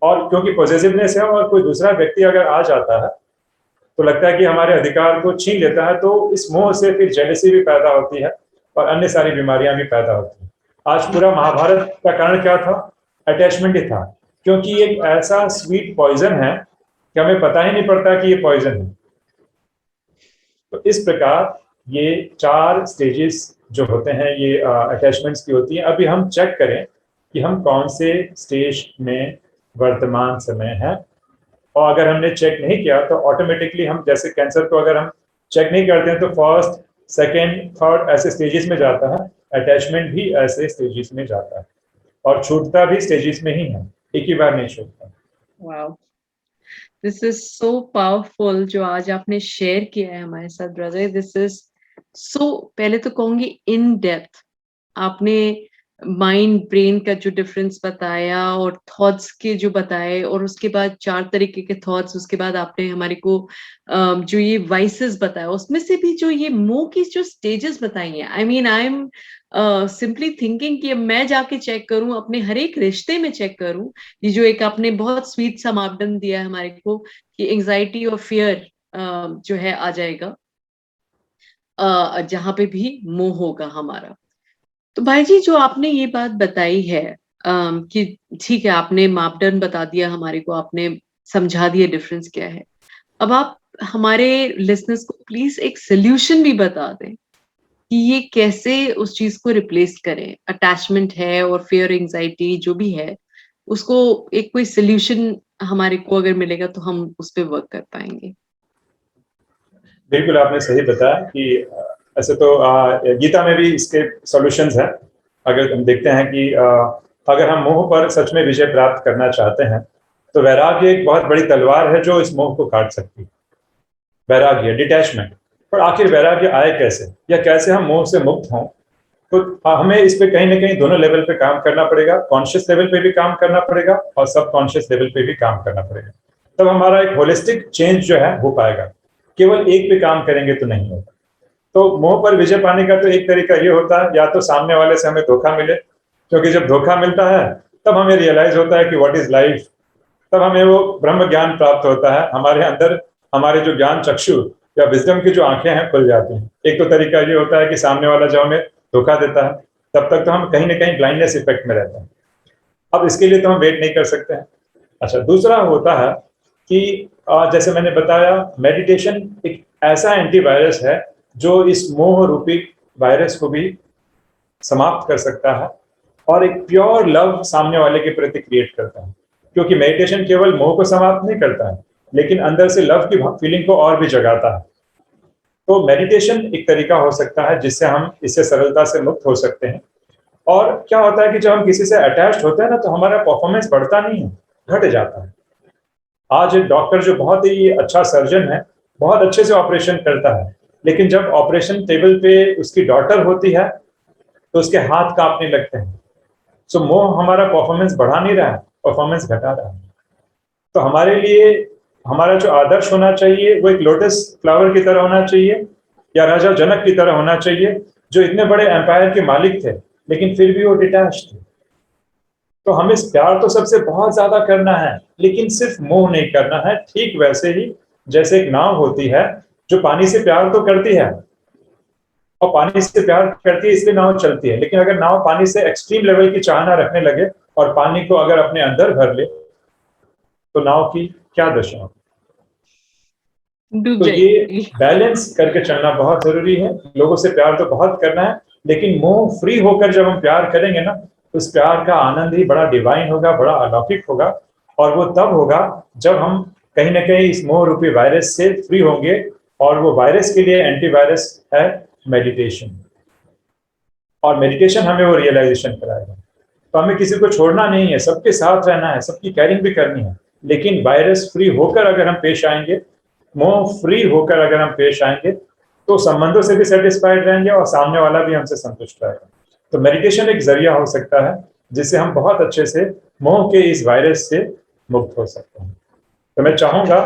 और क्योंकि पॉजिटिवनेस है और कोई दूसरा व्यक्ति अगर आ जाता है तो लगता है कि हमारे अधिकार को छीन लेता है, तो इस मोह से फिर जेलसी भी पैदा होती है और अन्य सारी बीमारियां भी पैदा होती हैं। आज पूरा महाभारत का कारण क्या था? अटैचमेंट ही था। क्योंकि एक ऐसा स्वीट पॉइजन है कि हमें पता ही नहीं पड़ता कि ये पॉइजन है। तो इस प्रकार ये चार स्टेजेस जो होते हैं ये अटैचमेंट्स की होती हैं। अभी हम चेक करें कि हम कौन से स्टेज में वर्तमान समय है। और अगर हमने चेक नहीं किया तो ऑटोमेटिकली हम, जैसे कैंसर को अगर हम चेक नहीं करते हैं तो फर्स्ट, सेकेंड, थर्ड ऐसे स्टेजेस में जाता है। अटैचमेंट भी ऐसे स्टेजेस में जाता है और छूटता भी स्टेजेस में ही है, एक ही बार नहीं छूटता। Wow, this is so powerful जो आज आपने शेयर किया है हमारे साथ ब्रदर। दिस इज सो, पहले तो कहूंगी इन डेप्थ आपने माइंड ब्रेन का जो डिफरेंस बताया और थॉट्स के जो बताए, और उसके बाद 4 तरीके के थॉट्स, उसके बाद आपने हमारे को जो ये वाइसेस बताया, उसमें से भी जो ये मोह की जो स्टेजेस बताई हैं, आई एम सिंपली थिंकिंग कि अब मैं जाके चेक करूं, अपने हर एक रिश्ते में चेक करूं। ये जो एक आपने बहुत स्वीट सा मापदंड दिया है हमारे को कि एंजाइटी और फियर जो है आ जाएगा जहां पे भी मोह होगा हमारा। तो भाई जी, जो आपने ये बात बताई है कि ठीक है, आपने मापदंड बता दिया हमारे को, आपने समझा दिया डिफरेंस क्या है। अब आप हमारे लिसनर्स को प्लीज एक सोल्यूशन भी बता दें कि ये कैसे उस चीज को रिप्लेस करें। अटैचमेंट है और फियर एंजाइटी जो भी है, उसको एक कोई सोल्यूशन हमारे को अगर मिलेगा तो हम उस पर वर्क कर पाएंगे। बिल्कुल आपने सही बताया कि ऐसे तो गीता में भी इसके सॉल्यूशंस हैं। अगर हम देखते हैं कि अगर हम मोह पर सच में विजय प्राप्त करना चाहते हैं तो वैराग्य एक बहुत बड़ी तलवार है जो इस मोह को काट सकती है। वैराग्य, डिटैचमेंट। पर आखिर वैराग्य आए कैसे, या कैसे हम मोह से मुक्त हों? तो हमें इस पे कहीं ना कहीं दोनों लेवल पे काम करना पड़ेगा। कॉन्शियस लेवल पे भी काम करना पड़ेगा और सब कॉन्शियस लेवल पे भी काम करना पड़ेगा। तब हमारा एक होलिस्टिक चेंज जो है हो पाएगा। केवल एक पे काम करेंगे तो नहीं होगा। तो मोह पर विजय पाने का तो एक तरीका ये होता है, या तो सामने वाले से हमें धोखा मिले, क्योंकि जब धोखा मिलता है तब हमें रियलाइज होता है कि व्हाट इज लाइफ। तब हमें वो ब्रह्म ज्ञान प्राप्त होता है। हमारे अंदर हमारे जो ज्ञान चक्षु या विजडम की जो आंखें हैं खुल जाती हैं। एक तो तरीका ये होता है कि सामने वाला जब हमें धोखा देता है तब तक तो हम कहीं ना कहीं ब्लाइंडनेस इफेक्ट में रहते हैं। अब इसके लिए तो हम वेट नहीं कर सकते हैं। अच्छा, दूसरा होता है कि जैसे मैंने बताया, मेडिटेशन एक ऐसा एंटीवायरस है जो इस मोह रूपी वायरस को भी समाप्त कर सकता है और एक प्योर लव सामने वाले के प्रति क्रिएट करता है। क्योंकि मेडिटेशन केवल मोह को समाप्त नहीं करता है, लेकिन अंदर से लव की फीलिंग को और भी जगाता है। तो मेडिटेशन एक तरीका हो सकता है जिससे हम इससे सरलता से मुक्त हो सकते हैं। और क्या होता है कि जब हम किसी से अटैच्ड होते हैं ना, तो हमारा परफॉर्मेंस बढ़ता नहीं है, घट जाता है। आज एक डॉक्टर जो बहुत ही अच्छा सर्जन है, बहुत अच्छे से ऑपरेशन करता है, लेकिन जब ऑपरेशन टेबल पे उसकी डॉटर होती है तो उसके हाथ कांपने लगते हैं। सो मोह हमारा परफॉर्मेंस बढ़ा नहीं रहा है, परफॉर्मेंस घटा रहा है। तो हमारे लिए हमारा जो आदर्श होना चाहिए वो एक लोटस फ्लावर की तरह होना चाहिए, या राजा जनक की तरह होना चाहिए, जो इतने बड़े एम्पायर के मालिक थे लेकिन फिर भी वो डिटैच थे। तो हमें प्यार तो सबसे बहुत ज्यादा करना है, लेकिन सिर्फ मोह नहीं करना है। ठीक वैसे ही जैसे एक नाव होती है जो पानी से प्यार तो करती है, और पानी से प्यार करती है इसलिए नाव चलती है, लेकिन अगर नाव पानी से एक्सट्रीम लेवल की चाहना रखने लगे और पानी को अगर अपने अंदर भर ले तो नाव की क्या दशा होगी। डूब तो ये जाएगी। बैलेंस करके चलना बहुत जरूरी है। लोगों से प्यार तो बहुत करना है, लेकिन मोह फ्री होकर जब हम प्यार करेंगे ना, तो उस प्यार का आनंद ही बड़ा डिवाइन होगा, बड़ा अलौकिक होगा। और वो तब होगा जब हम कहीं ना कहीं इस मोह रूपी वायरस से फ्री होंगे। और वो वायरस के लिए एंटीवायरस है मेडिटेशन। और मेडिटेशन हमें वो रियलाइजेशन कराएगा। तो हमें किसी को छोड़ना नहीं है, सबके साथ रहना है, सबकी केयरिंग भी करनी है, लेकिन वायरस फ्री होकर अगर हम पेश आएंगे, मोह फ्री होकर अगर हम पेश आएंगे, तो संबंधों से भी सेटिस्फाइड रहेंगे और सामने वाला भी हमसे संतुष्ट रहेगा। तो मेडिटेशन एक जरिया हो सकता है जिससे हम बहुत अच्छे से मोह के इस वायरस से मुक्त हो सकते हैं। तो मैं चाहूंगा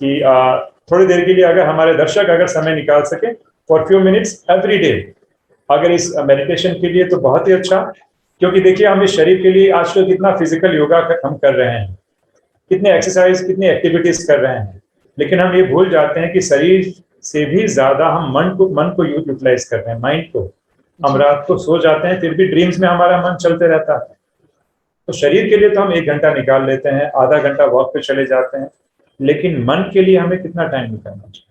कि थोड़ी देर के लिए अगर हमारे दर्शक अगर समय निकाल सके, for few minutes every day, अगर इस मेडिटेशन के लिए तो बहुत ही अच्छा। क्योंकि देखिए हम इस शरीर के लिए आजकल कितना फिजिकल योगा हम कर रहे हैं, कितने एक्सरसाइज, कितनी एक्टिविटीज कर रहे हैं, लेकिन हम ये भूल जाते हैं कि शरीर से भी ज्यादा हम मन को यूटिलाइज कर रहे हैं, माइंड को। हम जी। रात को सो जाते हैं फिर भी ड्रीम्स में हमारा मन चलते रहता है। तो शरीर के लिए तो हम 1 घंटा निकाल लेते हैं, आधा घंटा वॉक पे चले जाते हैं, लेकिन मन के लिए हमें कितना टाइम निकालना चाहिए,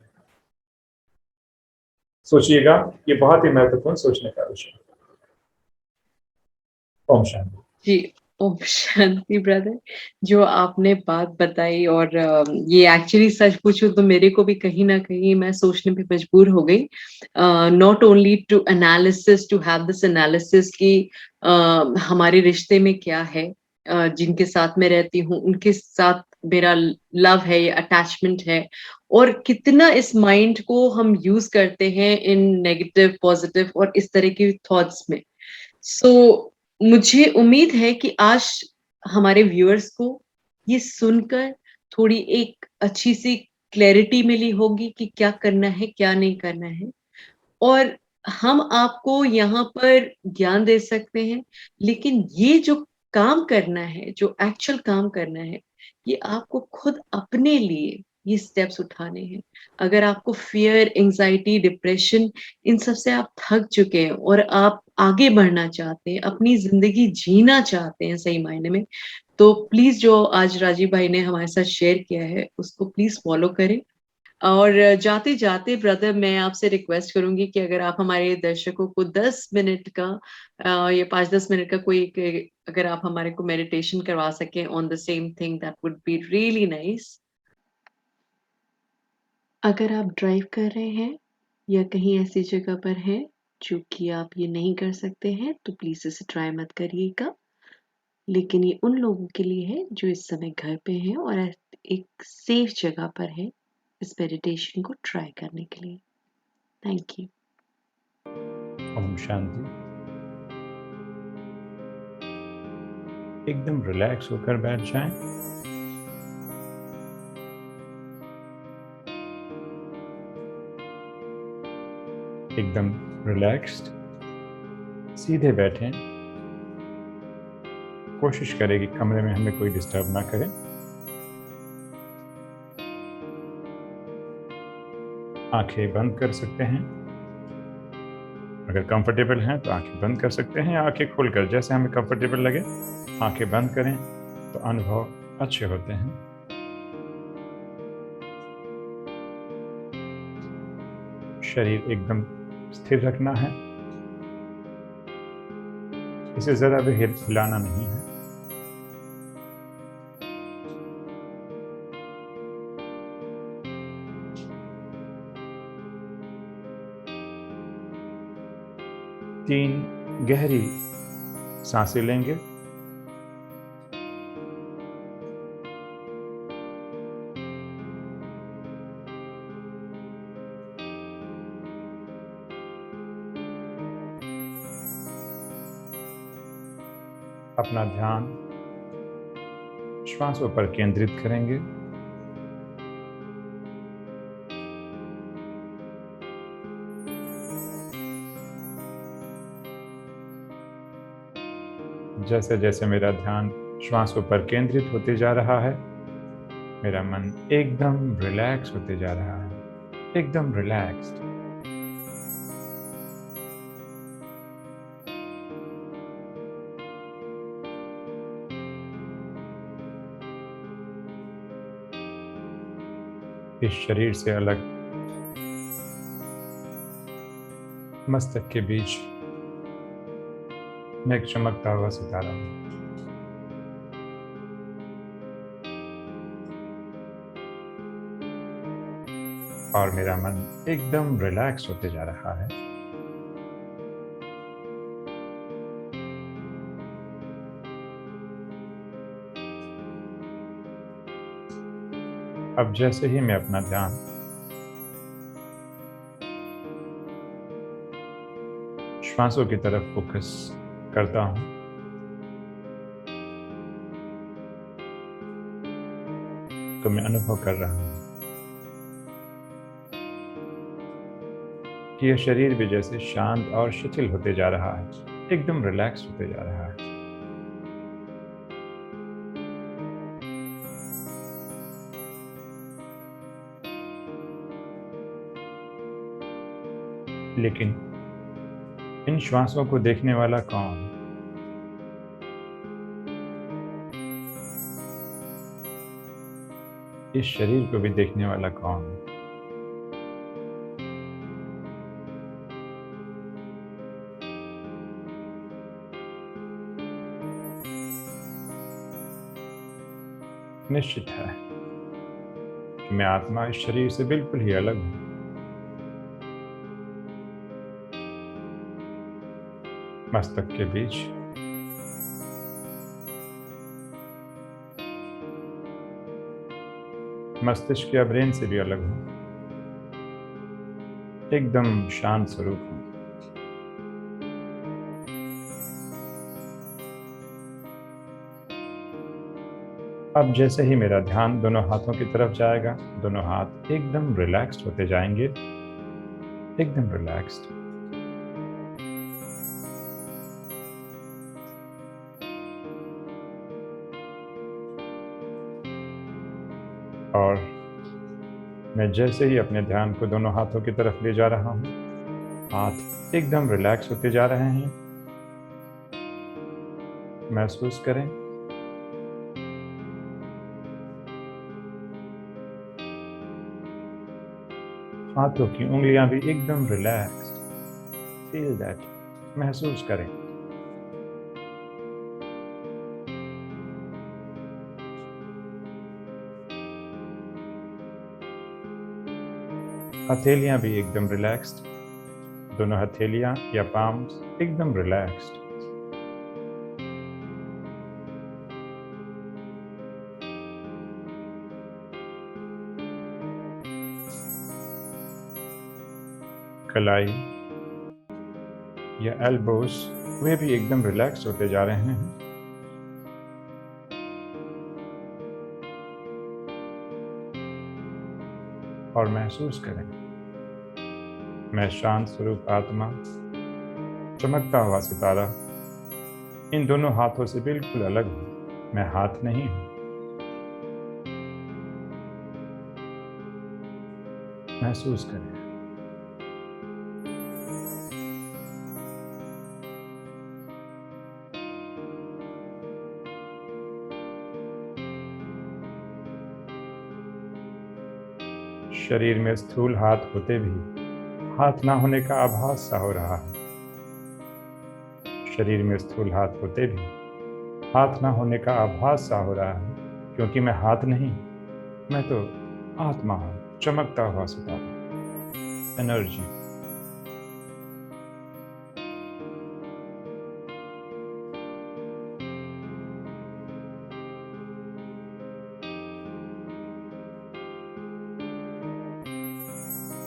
सोचिएगा। ये बहुत ही महत्वपूर्ण सोचने का विषय है। ओम शांति। जी, ओम शांति ब्रदर। जो आपने बात बताई, और ये एक्चुअली सच पूछूं तो मेरे को भी कहीं ना कहीं मैं सोचने पे मजबूर हो गई। Not only to analysis, to have this analysis कि हमारे रिश्ते में क्या है, जिनके साथ मैं रहती हूँ उनके साथ मेरा लव है या अटैचमेंट है, और कितना इस माइंड को हम यूज करते हैं इन नेगेटिव पॉजिटिव और इस तरह के थॉट्स में। सो मुझे उम्मीद है कि आज हमारे व्यूअर्स को ये सुनकर थोड़ी एक अच्छी सी क्लैरिटी मिली होगी कि क्या करना है, क्या नहीं करना है। और हम आपको यहाँ पर ज्ञान दे सकते हैं, लेकिन ये जो काम करना है, जो एक्चुअल काम करना है, ये आपको खुद अपने लिए ये स्टेप्स उठाने हैं। अगर आपको फियर, एंजाइटी, डिप्रेशन, इन सब से आप थक चुके हैं और आप आगे बढ़ना चाहते हैं, अपनी जिंदगी जीना चाहते हैं सही मायने में, तो प्लीज जो आज राजीव भाई ने हमारे साथ शेयर किया है उसको प्लीज फॉलो करें। और जाते जाते ब्रदर मैं आपसे रिक्वेस्ट करूंगी कि अगर आप हमारे दर्शकों को 10 मिनट का या 5-10 मिनट का कोई अगर आप हमारे को मेडिटेशन करवा सकें on the same thing, that would be really nice. अगर आप ड्राइव कर रहे हैं या कहीं ऐसी जगह पर हैं जो कि आप ये नहीं कर सकते हैं, तो प्लीज इसे ट्राई मत करिएगा। लेकिन ये उन लोगों के लिए है जो इस समय घर पे हैं और एक सेफ जगह पर है इस मेडिटेशन को ट्राई करने के लिए। Thank you. ओम शांति। एकदम रिलैक्स होकर बैठ जाएं। एकदम रिलैक्स्ड सीधे बैठें। कोशिश करें कि कमरे में हमें कोई डिस्टर्ब ना करे। आंखें बंद कर सकते हैं, अगर कंफर्टेबल हैं तो आंखें बंद कर सकते हैं, या आंखें खोलकर जैसे हमें कंफर्टेबल लगे आंखें बंद करें, तो अनुभव अच्छे होते हैं। शरीर एकदम स्थिर रखना है, इसे जरा भी हिलाना नहीं है। तीन गहरी सांसें लेंगे। अपना ध्यान श्वासों पर केंद्रित करेंगे। जैसे जैसे मेरा ध्यान श्वासों पर केंद्रित होते जा रहा है, मेरा मन एकदम रिलैक्स होते जा रहा है, एकदम रिलैक्स्ड। इस शरीर से अलग मस्तक के बीच मैं एक चमकता हुआ सितारा हूं। और मेरा मन एकदम रिलैक्स होते जा रहा है। अब जैसे ही मैं अपना ध्यान श्वासों की तरफ फोकस करता हूं, तो मैं अनुभव कर रहा हूं कि यह शरीर भी जैसे शांत और शिथिल होते जा रहा है, एकदम रिलैक्स होते जा रहा है। लेकिन इन श्वासों को देखने वाला कौन? इस शरीर को भी देखने वाला कौन? निश्चित है कि मैं आत्मा इस शरीर से बिल्कुल ही अलग हूं। मस्तक के बीच मस्तिष्क या ब्रेन से भी अलग हूं, एकदम शांत स्वरूप हूं। अब जैसे ही मेरा ध्यान दोनों हाथों की तरफ जाएगा, दोनों हाथ एकदम रिलैक्स्ड होते जाएंगे, एकदम रिलैक्स्ड। और मैं जैसे ही अपने ध्यान को दोनों हाथों की तरफ ले जा रहा हूं, हाथ एकदम रिलैक्स होते जा रहे हैं। महसूस करें हाथों की उंगलियां भी एकदम रिलैक्स्ड। फील दैट, महसूस करें। हथेलियां भी एकदम रिलैक्स्ड, दोनों हथेलियां या पाम्स एकदम रिलैक्स्ड। कलाई या एल्बोस वे भी एकदम रिलैक्स होते जा रहे हैं। और महसूस करें, मैं शांत स्वरूप आत्मा, चमकता हुआ सितारा, इन दोनों हाथों से बिल्कुल अलग हूं। मैं हाथ नहीं हूं। महसूस करें। शरीर में स्थूल हाथ होते भी हाथ ना होने का आभास सा हो रहा है। शरीर में स्थूल हाथ होते भी हाथ ना होने का आभास सा हो रहा है, क्योंकि मैं हाथ नहीं, मैं तो आत्मा हूं, चमकता हुआ सितारा, एनर्जी।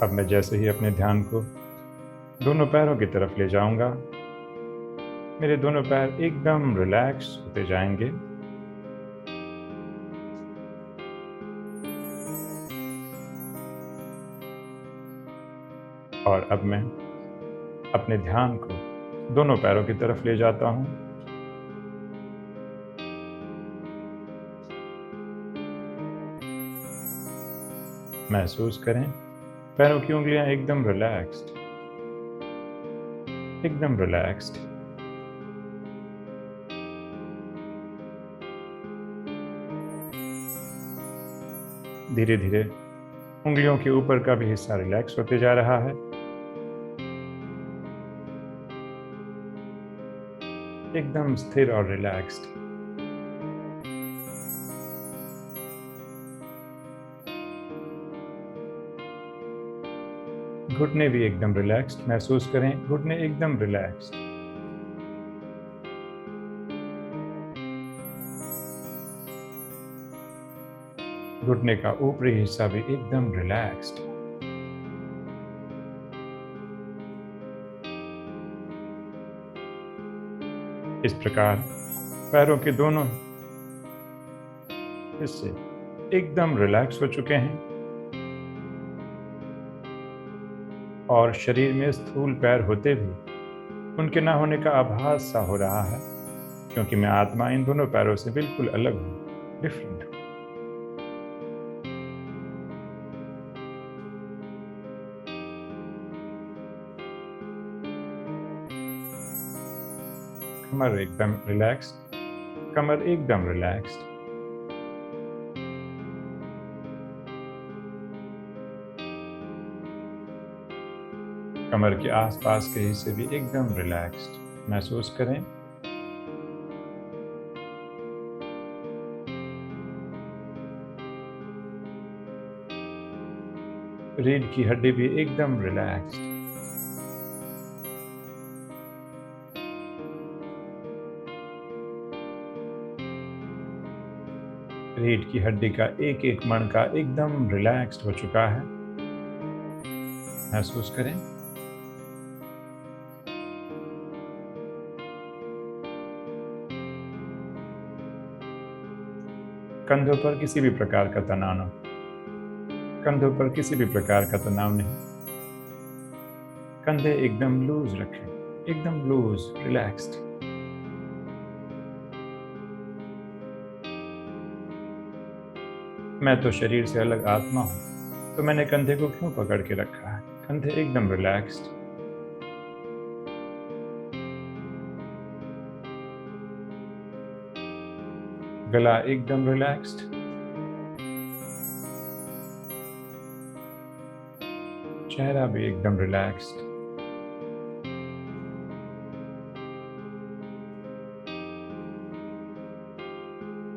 अब मैं जैसे ही अपने ध्यान को दोनों पैरों की तरफ ले जाऊंगा, मेरे दोनों पैर एकदम रिलैक्स होते जाएंगे। और अब मैं अपने ध्यान को दोनों पैरों की तरफ ले जाता हूँ। महसूस करें पैरों की उंगलियां एकदम रिलैक्स्ड, एकदम रिलैक्स्ड। धीरे धीरे उंगलियों के ऊपर का भी हिस्सा रिलैक्स होते जा रहा है, एकदम स्थिर और रिलैक्स्ड। घुटने भी एकदम रिलैक्स्ड, महसूस करें घुटने एकदम रिलैक्स्ड। घुटने का ऊपरी हिस्सा भी एकदम रिलैक्स्ड। इस प्रकार पैरों के दोनों हिस्से एकदम रिलैक्स हो चुके हैं और शरीर में स्थूल पैर होते भी उनके ना होने का आभास सा हो रहा है, क्योंकि मैं आत्मा इन दोनों पैरों से बिल्कुल अलग हूँ, डिफरेंट हूँ। कमर एकदम रिलैक्स्ड, कमर एकदम रिलैक्स्ड। कमर के आसपास के हिस्से भी एकदम रिलैक्स्ड, महसूस करें। रीढ़ की हड्डी भी एकदम रिलैक्स्ड। रीढ़ की हड्डी का एक एक मणका एकदम रिलैक्स्ड हो चुका है, महसूस करें। कंधों पर किसी भी प्रकार का तनाव न, कंधों पर किसी भी प्रकार का तनाव नहीं। कंधे एकदम लूज रखें, एकदम लूज, रिलैक्स्ड। मैं तो शरीर से अलग आत्मा हूं, तो मैंने कंधे को क्यों पकड़ के रखा है? कंधे एकदम रिलैक्स्ड। गला एकदम रिलैक्स्ड। चेहरा भी एकदम रिलैक्स्ड।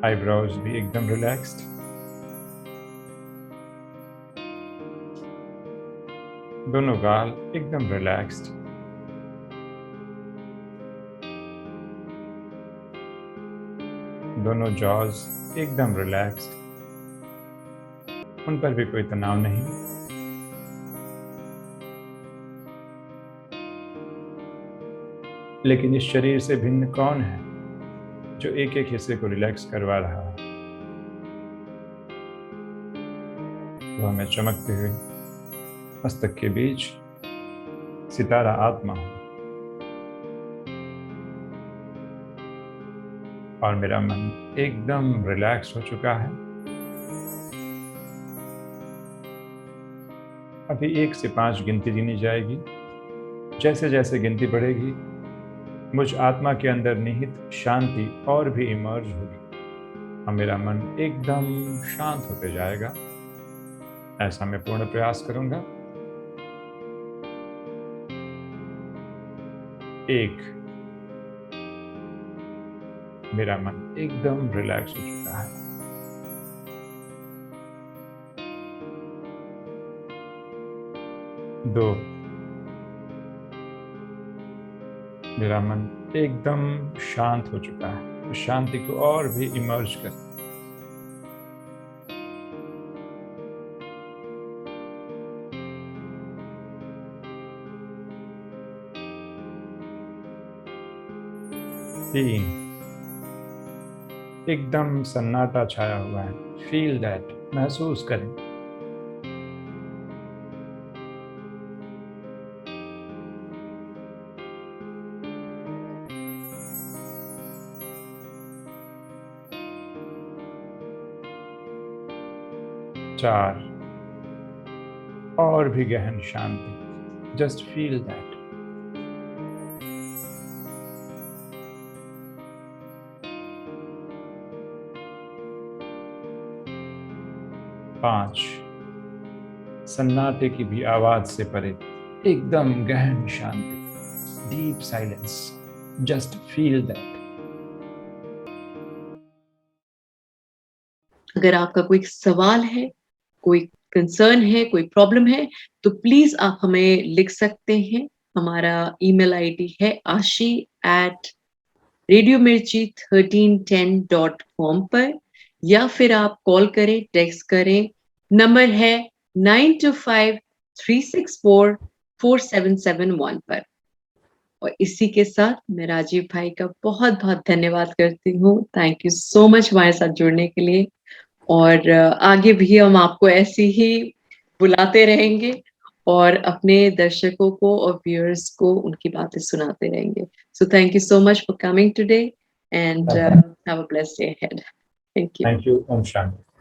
आईब्रोज भी एकदम रिलैक्स्ड। दोनों गाल एकदम रिलैक्स्ड। दोनों जॉज एकदम रिलैक्स्ड, उन पर भी कोई तनाव नहीं। लेकिन इस शरीर से भिन्न कौन है जो एक एक हिस्से को रिलैक्स करवा रहा है? वह मैं चमकते हुए मस्तक के बीच सितारा आत्मा हूं और मेरा मन एकदम रिलैक्स हो चुका है। अभी 1 से 5 गिनती गिनी जाएगी। जैसे जैसे गिनती बढ़ेगी, मुझ आत्मा के अंदर निहित शांति और भी इमर्ज होगी और मेरा मन एकदम शांत होते जाएगा। ऐसा मैं पूर्ण प्रयास करूंगा। 1, मेरा मन एकदम रिलैक्स हो चुका है। 2, मेरा मन एकदम शांत हो चुका है। तो शांति को और भी इमर्ज कर। 3, एकदम सन्नाटा छाया हुआ है। फील दैट, महसूस करें। 4 और भी गहन शांति, जस्ट फील दैट। 5 सन्नाटे की भी आवाज से परे एकदम गहन शांति, deep silence, just feel that. अगर आपका कोई सवाल है, कोई कंसर्न है, कोई प्रॉब्लम है, तो प्लीज आप हमें लिख सकते हैं। हमारा ईमेल आईडी है ashi@radiomirchi1310.com पर, या फिर आप कॉल करें, टेक्स्ट करें। नंबर है 9253644771 पर। और इसी के साथ मैं राजीव भाई का बहुत बहुत धन्यवाद करती हूँ। थैंक यू सो मच हमारे साथ जुड़ने के लिए, और आगे भी हम आपको ऐसे ही बुलाते रहेंगे और अपने दर्शकों को और व्यूअर्स को उनकी बातें सुनाते रहेंगे। So thank you so much for coming today and have a blessed day ahead. Thank you. Thank you. Om Shanti.